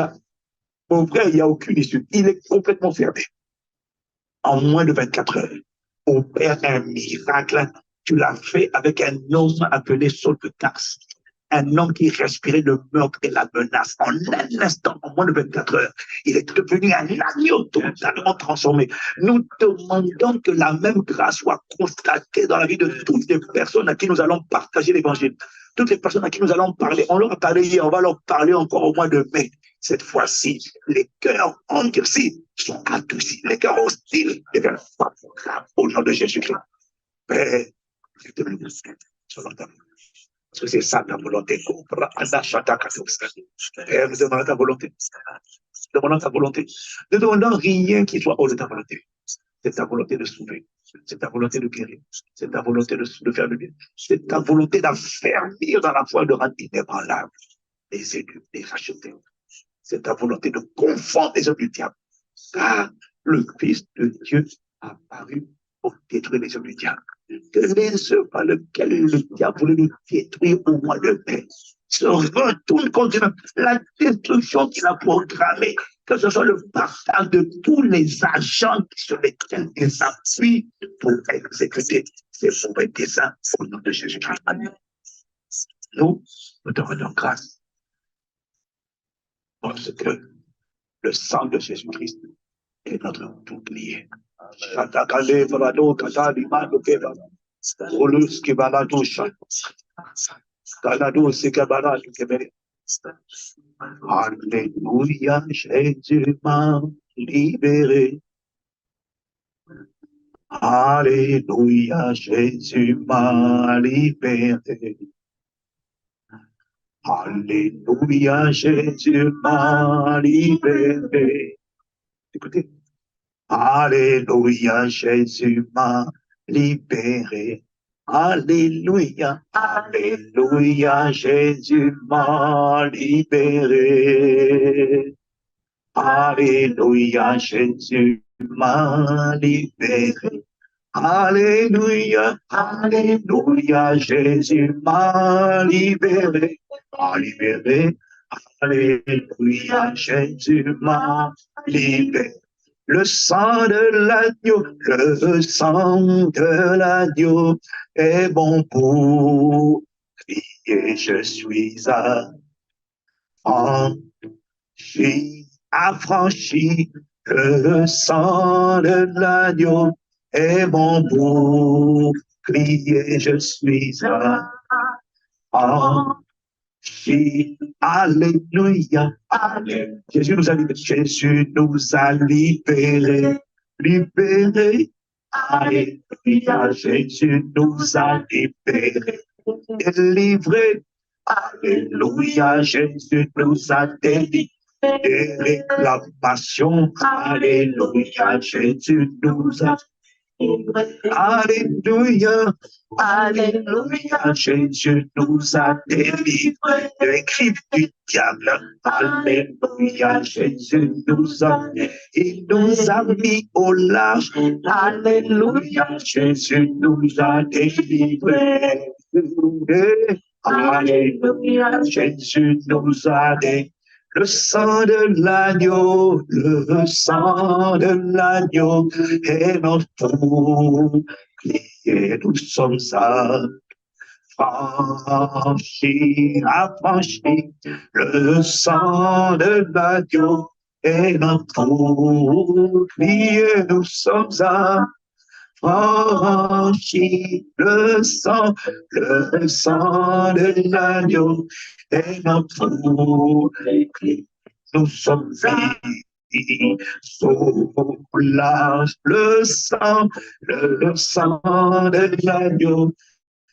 n'y a aucune issue. Il est complètement fermé. En moins de 24 heures, opère un miracle. Tu l'as fait avec un homme appelé Saul de Tarse. Un homme qui respirait le meurtre et la menace. En un instant, en moins de 24 heures, il est devenu un agneau totalement transformé. Nous demandons que la même grâce soit constatée dans la vie de toutes les personnes à qui nous allons partager l'évangile. Toutes les personnes à qui nous allons parler. On leur a parlé hier, on va leur parler encore au mois de mai. Cette fois-ci, les cœurs endurcis sont adoucis. Les cœurs hostiles deviennent favorables au nom de Jésus-Christ. Père, je te remercie. Parce que c'est ça ta volonté. Père, nous demandons ta volonté. Nous demandons ta volonté. Nous ne demandons rien qui soit hors de ta volonté. C'est ta volonté de sauver. C'est ta volonté de guérir. C'est ta volonté de faire le bien. C'est ta volonté d'affermir dans la foi, de rendre inébranlable les élus, les racheter. C'est ta volonté de confondre les hommes du diable. Car le Fils de Dieu a apparu pour détruire les hommes du diable. Que les œuvres par lesquelles le diable voulait nous détruire au mois de mai se retournent contre la destruction qu'il a programmée, que ce soit le partage de tous les agents sur lesquels il s'appuie pour exécuter ses mauvais desseins au nom de Jésus-Christ. Nous te rendons grâce parce que le sang de Jésus-Christ est notre bouclier. Alléluia, Jésus m'a libéré. Alléluia, Jésus m'a libéré. Alléluia, Jésus m'a libéré. Écoutez. Alléluia, Jésus m'a libéré. Alléluia, Alléluia, Jésus m'a libéré. Alléluia, Jésus m'a libéré. Alléluia, Alléluia, Jésus m'a libéré. Libéré. Alléluia, Jésus m'a libéré. Le sang de l'agneau, le sang de l'agneau est bon pour crier, je suis affranchi, le sang de l'agneau est bon pour crier, je suis affranchi. Alléluia, Alléluia. Jésus nous a libérés. Jésus nous a libérés. Libérés. Alléluia. Jésus nous a libérés. Délivrés. Alléluia. Jésus nous a délivrés. Des réclamations. Alléluia. Jésus nous a Alléluia, Alléluia, Jésus nous a délivrés des griffes du diable. Alléluia, Jésus il nous a mis au large. Alléluia, Jésus nous a délivrés. Alléluia, Jésus nous a délivrés. Le sang de l'agneau, le sang de l'agneau est notre bouclier. Nous sommes affranchis. Le sang de l'agneau est notre bouclier. Nous sommes affranchis. Le sang de l'agneau est notre bouclier. Nous sommes sous le sang de l'agneau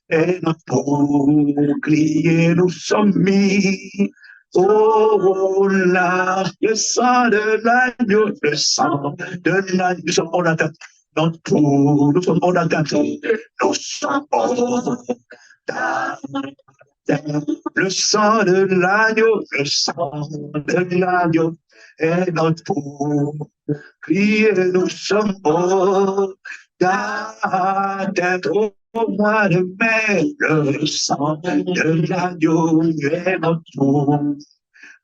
est notre bouclier. Nous sommes mis au large, le sang de l'agneau, le sang de l'agneau. Nous sommes en attente. Nous sommes en attente. Nous sommes en attente. Le sang de l'agneau, le sang de l'agneau est notre bouclier. Nous sommes en attente. Au mois de mai, le sang de l'agneau est notre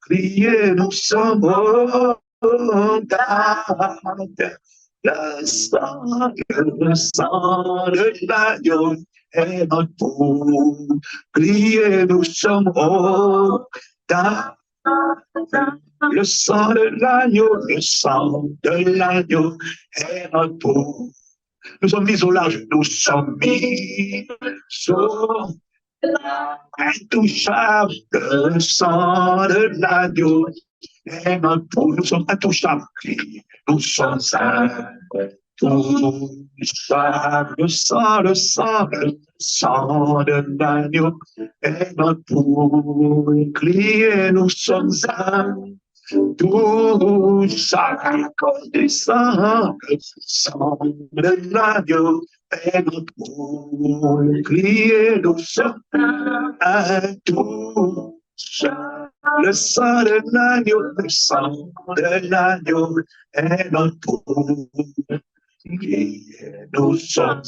bouclier. Nous sommes en attente. Le sang de l'agneau est notre bouclier. Nous sommes en attente. Le sang de l'agneau est notre bouclier. Nous sommes mis au large, nous sommes mis sur intouchables. Le sang de l'agneau est notre bouclier. Nous sommes intouchables. Nous sommes intouchables. Le sang de l'agneau est notre bouclier. Nous sommes intouchables à cause du sang. Le sang de l'agneau est notre bouclier. Nous sommes intouchables. Le sang de l'agneau est notre bouclier. Nous sommes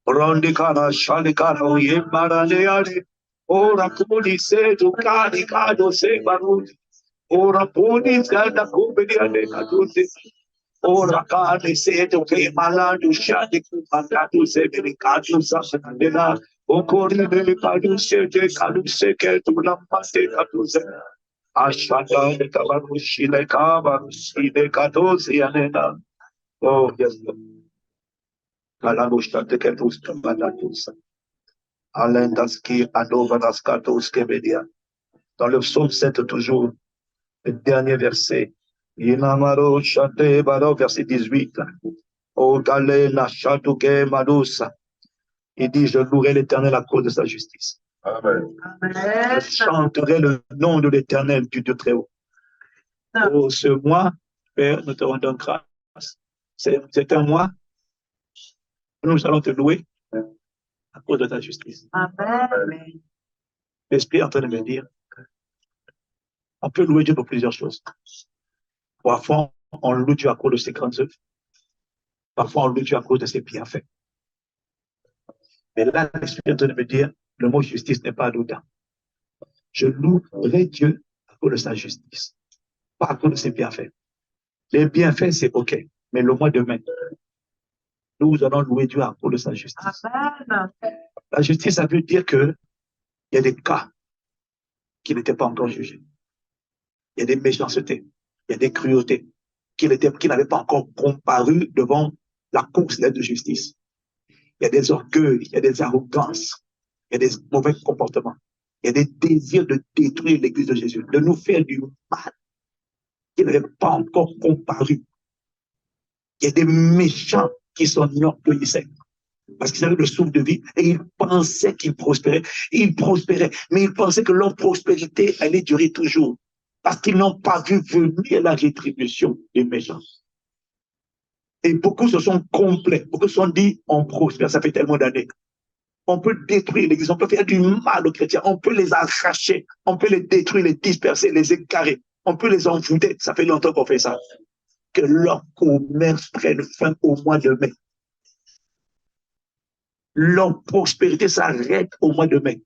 Rondicana, Shalicano, Yemarandeade, Ora Police, Ducanicado, Sebarut, Ora Polis, Ganda Cubedia de Caduce, Ora Cade, Seto, Malando, Shadik, Mandato, Severicado, Sassanadela, Ocori de Caduce, Caduce, Ketula, Pate, Caduce, Ashada, the Cavarushi, the Cavarushi, the Caduce, Yanena. Oh, yes, Lord. Kalabushta, the Ketus, Badatus. Alendaski, Adovadaskatos, Kebedia. Dans le psaume 7, toujours, le dernier verset. Inamaro, Chate, Bado, verset 18. O Galena, Chatuke, Madusa. Il dit, je louerai l'Éternel à cause de sa justice. Amen. Je chanterai le nom de l'Éternel, du Dieu très haut. Pour ce mois, Père, nous te rendons grâce. C'est un mois. Nous allons te louer à cause de ta justice. Amen. L'Esprit est en train de me dire, on peut louer Dieu pour plusieurs choses. Parfois, on loue Dieu à cause de ses grandes œuvres. Parfois, on loue Dieu à cause de ses bienfaits. Mais là, l'Esprit est en train de me dire, le mot justice n'est pas anodin. Je louerai Dieu à cause de sa justice, pas à cause de ses bienfaits. Les bienfaits, c'est OK. Mais le mois de mai, nous allons louer Dieu à cause de sa justice. Amen. La justice, ça veut dire qu'il y a des cas qui n'étaient pas encore jugés. Il y a des méchancetés, il y a des cruautés qui n'avaient pas encore comparu devant la course de justice. Il y a des orgueils, il y a des arrogances, il y a des mauvais comportements. Il y a des désirs de détruire l'Église de Jésus, de nous faire du mal qui n'avait pas encore comparu. Il y a des méchants qui sont orgueillissés parce qu'ils avaient le souffle de vie et ils pensaient qu'ils prospéraient. Ils prospéraient, mais ils pensaient que leur prospérité allait durer toujours parce qu'ils n'ont pas vu venir la rétribution des méchants. Et beaucoup se sont complets, beaucoup se sont dit, on prospère, ça fait tellement d'années. On peut détruire l'Église, on peut faire du mal aux chrétiens, on peut les arracher, on peut les détruire, les disperser, les égarer, on peut les envoûter. Ça fait longtemps qu'on fait ça. Que leur commerce prenne fin au mois de mai. Leur prospérité s'arrête au mois de mai.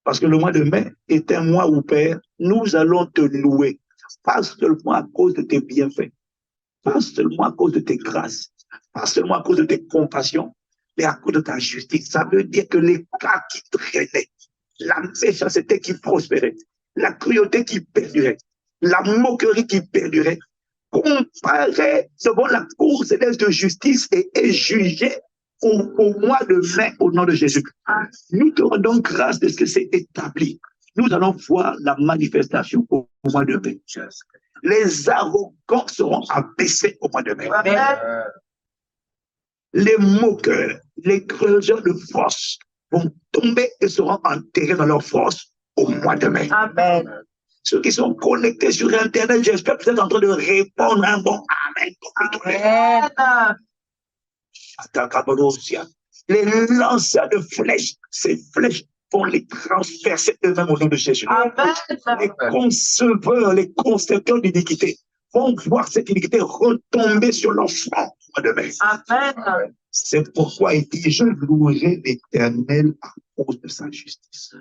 Parce que le mois de mai est un mois où, Père, nous allons te louer, pas seulement à cause de tes bienfaits, pas seulement à cause de tes grâces, pas seulement à cause de tes compassions, mais à cause de ta justice. Ça veut dire que les cas qui traînaient, la méchanceté qui prospérait, la cruauté qui perdurait, la moquerie qui perdurait, comparé devant la cour céleste de justice et est jugé au mois de mai au nom de Jésus. Nous te rendons grâce de ce que c'est établi. Nous allons voir la manifestation au mois de mai. Les arrogants seront abaissés au mois de mai. Les moqueurs, les creuseurs de force vont tomber et seront enterrés dans leur force au mois de mai. Amen. Ceux qui sont connectés sur Internet, j'espère que vous êtes en train de répondre un bon Amen. Amen. Les lanceurs de flèches, ces flèches vont les transpercer eux-mêmes au nom de Jésus. Amen. Les conceveurs, les concepteurs d'iniquité vont voir cette iniquité retomber sur leur front au mois de mai. Amen. C'est pourquoi il dit, je louerai l'Éternel à cause de sa justice.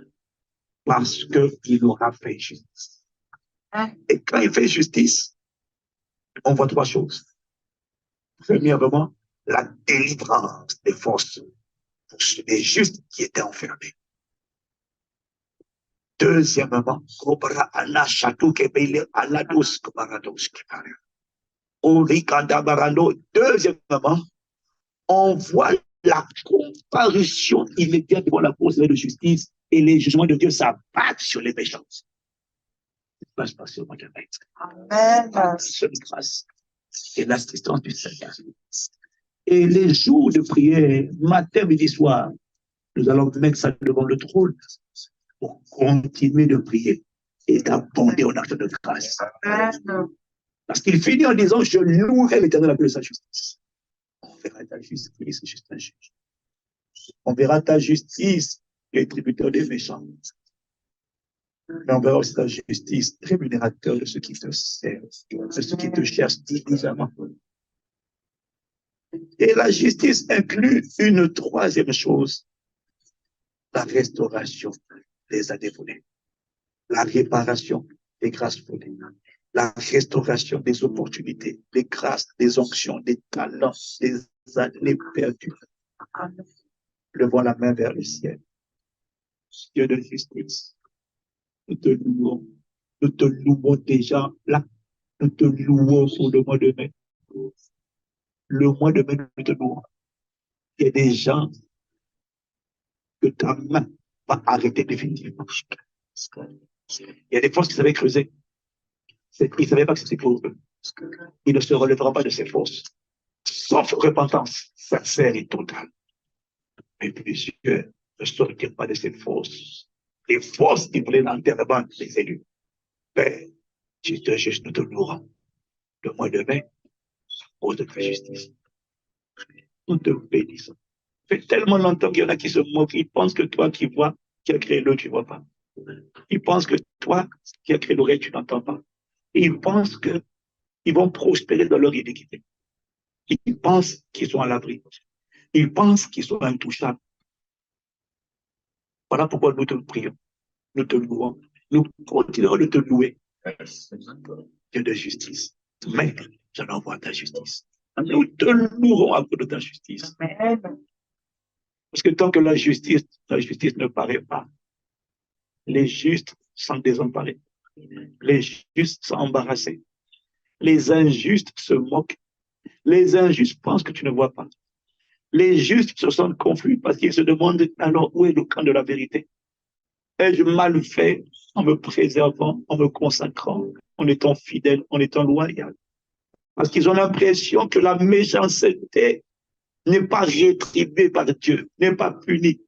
Parce qu'il aura fait justice. Et quand il fait justice, on voit trois choses. Premièrement, la délivrance des forces pour les justes qui étaient enfermés. Deuxièmement, deuxièmement, on voit la comparution immédiate devant la cour de justice et les jugements de Dieu s'abattent sur les méchants. Ça se passe au mois de mai. Amen. Seule grâce et l'assistance du Seigneur. Et les jours de prière, matin, midi, soir, nous allons mettre ça devant le trône pour continuer de prier et d'abonder en acte de grâce. Amen. Parce qu'il finit en disant, je louerai l'Éternel à cause de sa justice. On verra ta justice, juste un juge. On verra ta justice, les tributaires des méchants. Mais on verra aussi ta justice, rémunérateur de ceux qui te servent, de ceux qui te cherchent diligemment. Et la justice inclut une troisième chose, la restauration des années volées, la réparation des grâces volées, la restauration des opportunités, des grâces, des onctions, des talents, des années perdues. Levons la main vers le ciel. Dieu de justice, nous te louons. Nous te louons déjà là. Nous te louons pour le mois de mai. Le mois de mai, nous te louons. Il y a des gens que ta main va arrêter définitivement. Il y a des forces qui savaient creuser. Ils ne savaient pas que c'était pour eux. Ils ne se relèveront pas de ces forces. Sauf repentance sincère et totale. Mais plusieurs ne sortiront pas de ces forces. Les forces qui voulaient l'enterrement des élus. Père, juste nous te louons. Le mois de mai, à cause de ta justice. Nous te bénissons. Ça fait tellement longtemps qu'il y en a qui se moquent. Ils pensent que toi qui vois, qui a créé l'eau, tu ne vois pas. Ils pensent que toi qui as créé l'oreille, tu n'entends pas. Et ils pensent qu'ils vont prospérer dans leur iniquité. Ils pensent qu'ils sont à l'abri. Ils pensent qu'ils sont intouchables. Voilà pourquoi nous te prions. Nous te louons. Nous continuerons de te louer. Dieu de justice. Mais j'en envoie ta justice. Nous te louerons à cause de ta justice. Parce que tant que la justice ne paraît pas, les justes sont désemparés. Les justes sont embarrassés. Les injustes se moquent Les injustes pensent que tu ne vois pas. Les justes se sentent confus parce qu'ils se demandent alors où est le camp de la vérité. Ai-je mal fait en me préservant, en me consacrant, en étant fidèle, en étant loyal? Parce qu'ils ont l'impression que la méchanceté n'est pas rétribuée par Dieu, n'est pas punie.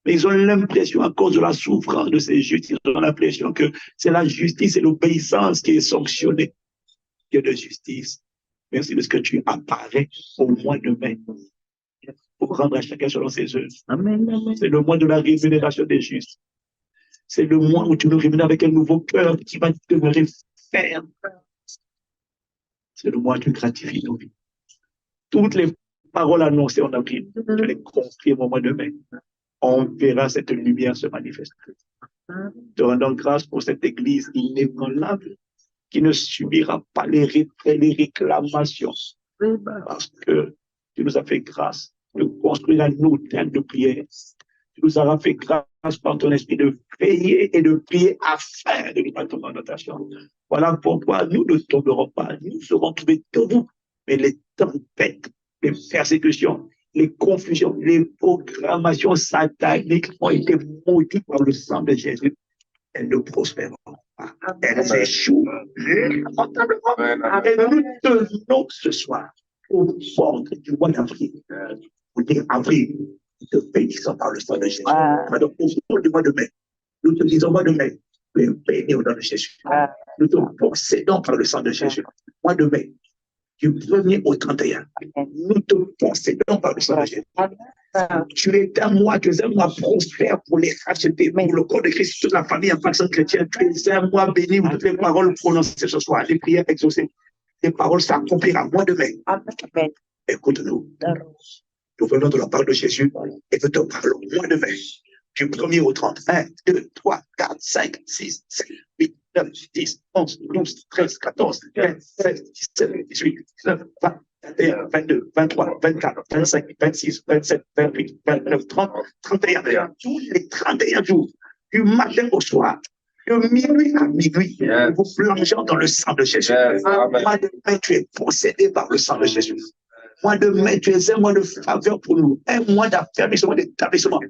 Mais ils ont l'impression, à cause de la souffrance de ces justes, ils ont l'impression que c'est la justice et l'obéissance qui est sanctionnée. Dieu de justice, merci de ce que tu apparais au mois de mai pour rendre à chacun selon ses œuvres. C'est le mois de la rémunération des justes. C'est le mois où tu nous rémunères avec un nouveau cœur qui va demeurer ferme. C'est le mois où tu gratifies nos vies. Toutes les paroles annoncées en avril, tu les confirmes au mois de mai. On verra cette lumière se manifester. Te rendons grâce pour cette église inébranlable qui ne subira pas les réclamations. Parce que tu nous as fait grâce de construire un hôtel de prière. Tu nous auras fait grâce par ton esprit de veiller et de prier afin de nous pas tomber en notation. Voilà pourquoi nous ne tomberons pas. Nous serons trouvés debout. Mais les tempêtes, les persécutions, les confusions, les programmations sataniques ont été maudites par le sang de Jésus. Elles ne prospéreront pas. Elles échouent lamentablement. Et nous tenons ce soir au bord du mois d'avril. Vous dites avril, nous te bénissons par le sang de Jésus. Donc, au bord du mois de mai, nous te disons mois de mai, tu es béni au nom de Jésus. Nous te possédons par le sang de Jésus. Mois de mai, du 1er au 31, nous te possédons par le sang de Jésus. Tu es un mois, tu es un mois prospère pour les racheter, pour le corps de Christ, toute la famille en personne chrétienne. Tu es un mois béni où toutes les paroles prononcées ce soir, les prières exaucées, les paroles s'accompliront. Mois de mai. Écoute-nous. Nous venons de la part de Jésus et nous te parlons. Mois de mai. Du 1er au 30. 1, 2, 3, 4, 5, 6, 7, 8, 9, 10, 11, 12, 13, 14, 15, 16, 17, 18, 19, 20, 21, 22, 23, 24, 25, 26, 27, 28, 29, 30, 31. Tous les 31 jours, du matin au soir, de minuit à minuit, vous plongeons dans le sang de Jésus. Mois de mai, tu es possédé par le sang de Jésus. Mois de mai, tu es un mois de faveur pour nous, un mois d'affermissement, d'établissement.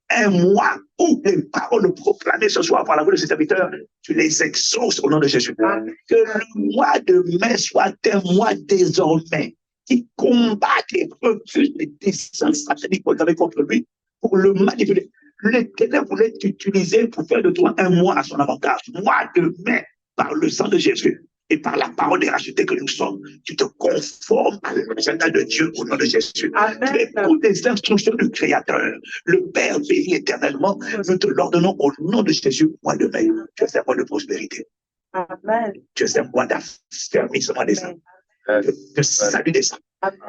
Un mois où les paroles proclamées ce soir par la voix de ses serviteurs, tu les exauces au nom de Jésus. Que le mois de mai soit un mois désormais qui combat et refuse les desseins sataniques contre lui pour le manipuler. L'Éternel voulait t'utiliser pour faire de toi un mois à son avantage. Mois de mai, par le sang de Jésus et par la parole des rachetés que nous sommes, tu te conformes à l'agenda de Dieu au nom de Jésus. Tu écoutes les instructions du Créateur. Le Père béni éternellement. Nous te l'ordonnons au nom de Jésus, mois de mai. Tu es un mois de prospérité. Amen. Tu es un mois d'affermissement des âmes, de salut des âmes.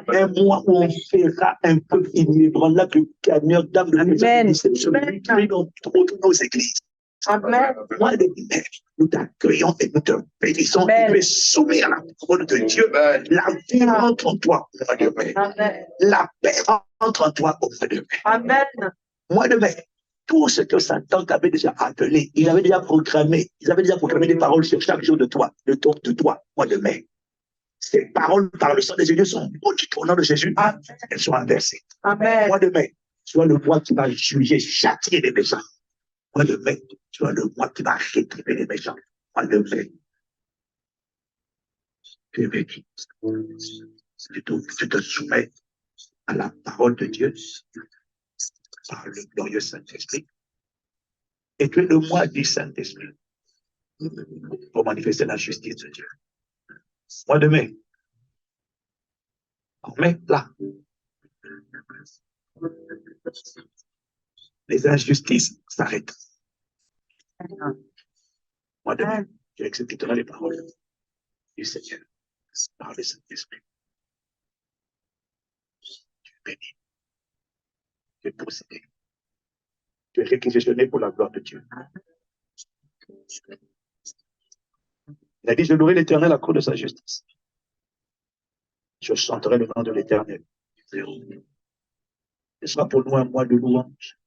Un mois où on fera un peuple inébranlable de gagneurs d'âmes de nous dans toutes nos églises. Amen. Mois de mai, nous t'accueillons et nous te bénissons. Et tu es soumis à la parole de Dieu. La vie entre en toi au mois de mai. Amen. La paix entre en toi au mois de mai. Amen. Mois de mai. Tout ce que Satan t'avait déjà appelé, il avait déjà programmé, ils avaient déjà programmé des paroles sur chaque jour de toi, mois de mai. Ces paroles par le sang de Jésus sont maudites au nom de Jésus. Amen. Elles sont inversées. Amen. Mois de mai, soit le mois qui va juger, châtier les méchants. Mois de mai, soit le mois qui va rétribuer les méchants. Mois de mai, tu es béni. Tu te soumets à la parole de Dieu par le glorieux Saint-Esprit. Et tu es le mois du Saint-Esprit pour manifester la justice de Dieu. Mois de mai. En mai, là. Les injustices s'arrêtent. Mois de mai, tu exécuteras les paroles du Seigneur par le Saint-Esprit. Tu es béni. Tu es possédé. Tu es réquisitionné pour la gloire de Dieu. Il a dit, je louerai l'Éternel à cause de sa justice. Je chanterai le nom de l'Éternel. Ce sera pour nous un mois de louange.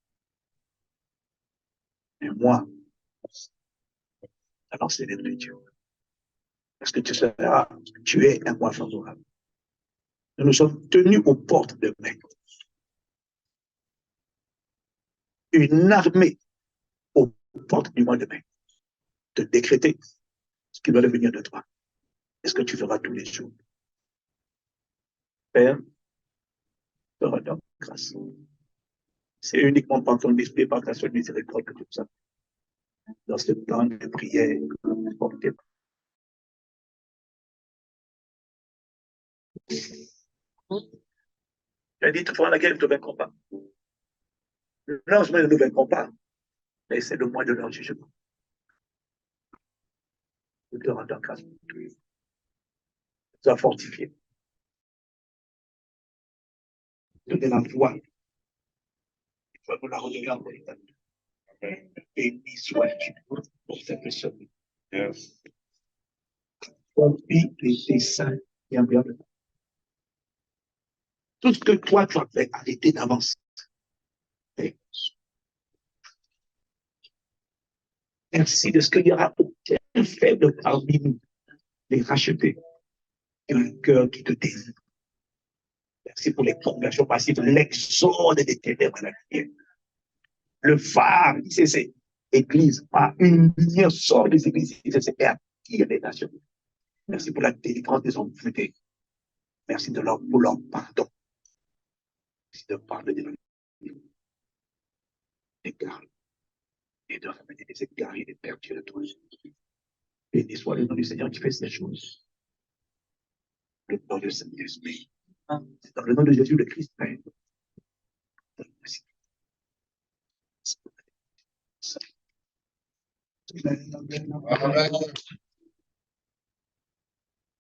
Un mois à l'enseignement de Dieu. Parce que tu es un mois favorable. Nous nous sommes tenus aux portes demain. Une armée aux portes du mois demain. De décréter ce qui va devenir de toi. Est-ce que tu feras tous les jours? Père, te redonne grâce. C'est uniquement par ton esprit, par ta seule miséricorde que tu nous as. Dans ce temps de prière, tu as dit, tu feras la guerre, nous ne te vaincrons pas. L'ange ne nous vaincrons pas, mais c'est le mois de leur jugement. Nous te rendons grâce pour tout. Tu nous as fortifiés. Donner la voix. Nous la redonner encore une fois. Béni sois-tu pour cette personne. Accomplis les desseins et bien de tout ce que toi tu as fait, arrêter d'avance. Merci de ce qu'il y aura aucun faible parmi nous, les racheter, et un cœur qui te désire. Merci pour les conversions passives, l'exode des ténèbres à la lumière. Le phare, c'est Église, par une lumière sort des églises, c'est acquis les nations. Merci pour la délivrance des hommes fouettés. Merci pour leur pardon. Merci de pardonner nos égards et de ramener les égards et les pertes de toi. Béni soit le nom du Seigneur qui fait ces choses. Le nom du Saint-Esprit. C'est dans le nom de Jésus le Christ. Amen.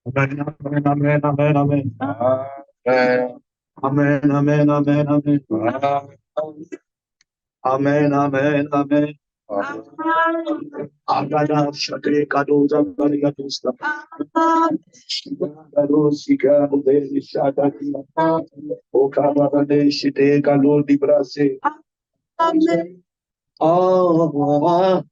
Amen, amen, amen, amen, amen. Amen, amen, amen, amen. Amen, amen, amen. Agada shate kadoza barigadusta. Gadosika de shata. Okababa de shite kalo di brase. Amen. Oh.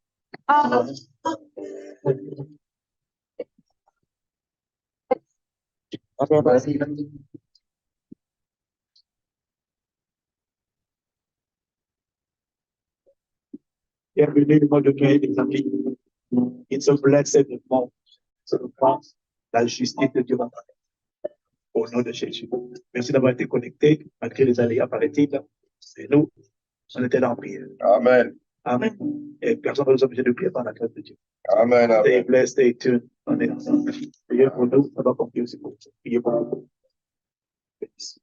Bienvenue au mois de mai, les amis. It's a blessed month. C'est le temps, la justice de Dieu va parler. Au nom de Jésus. Merci d'avoir été connecté, malgré les aléas paraît-il. C'est nous. On était là en prière. Amen. Amen. Et personne ne nous a obligé de prier par la grâce de Dieu. Amen. Stay blessed, stay tuned. On est ensemble. Priez pour nous, ça va conclure aussi pour vous. Priez pour nous. Merci.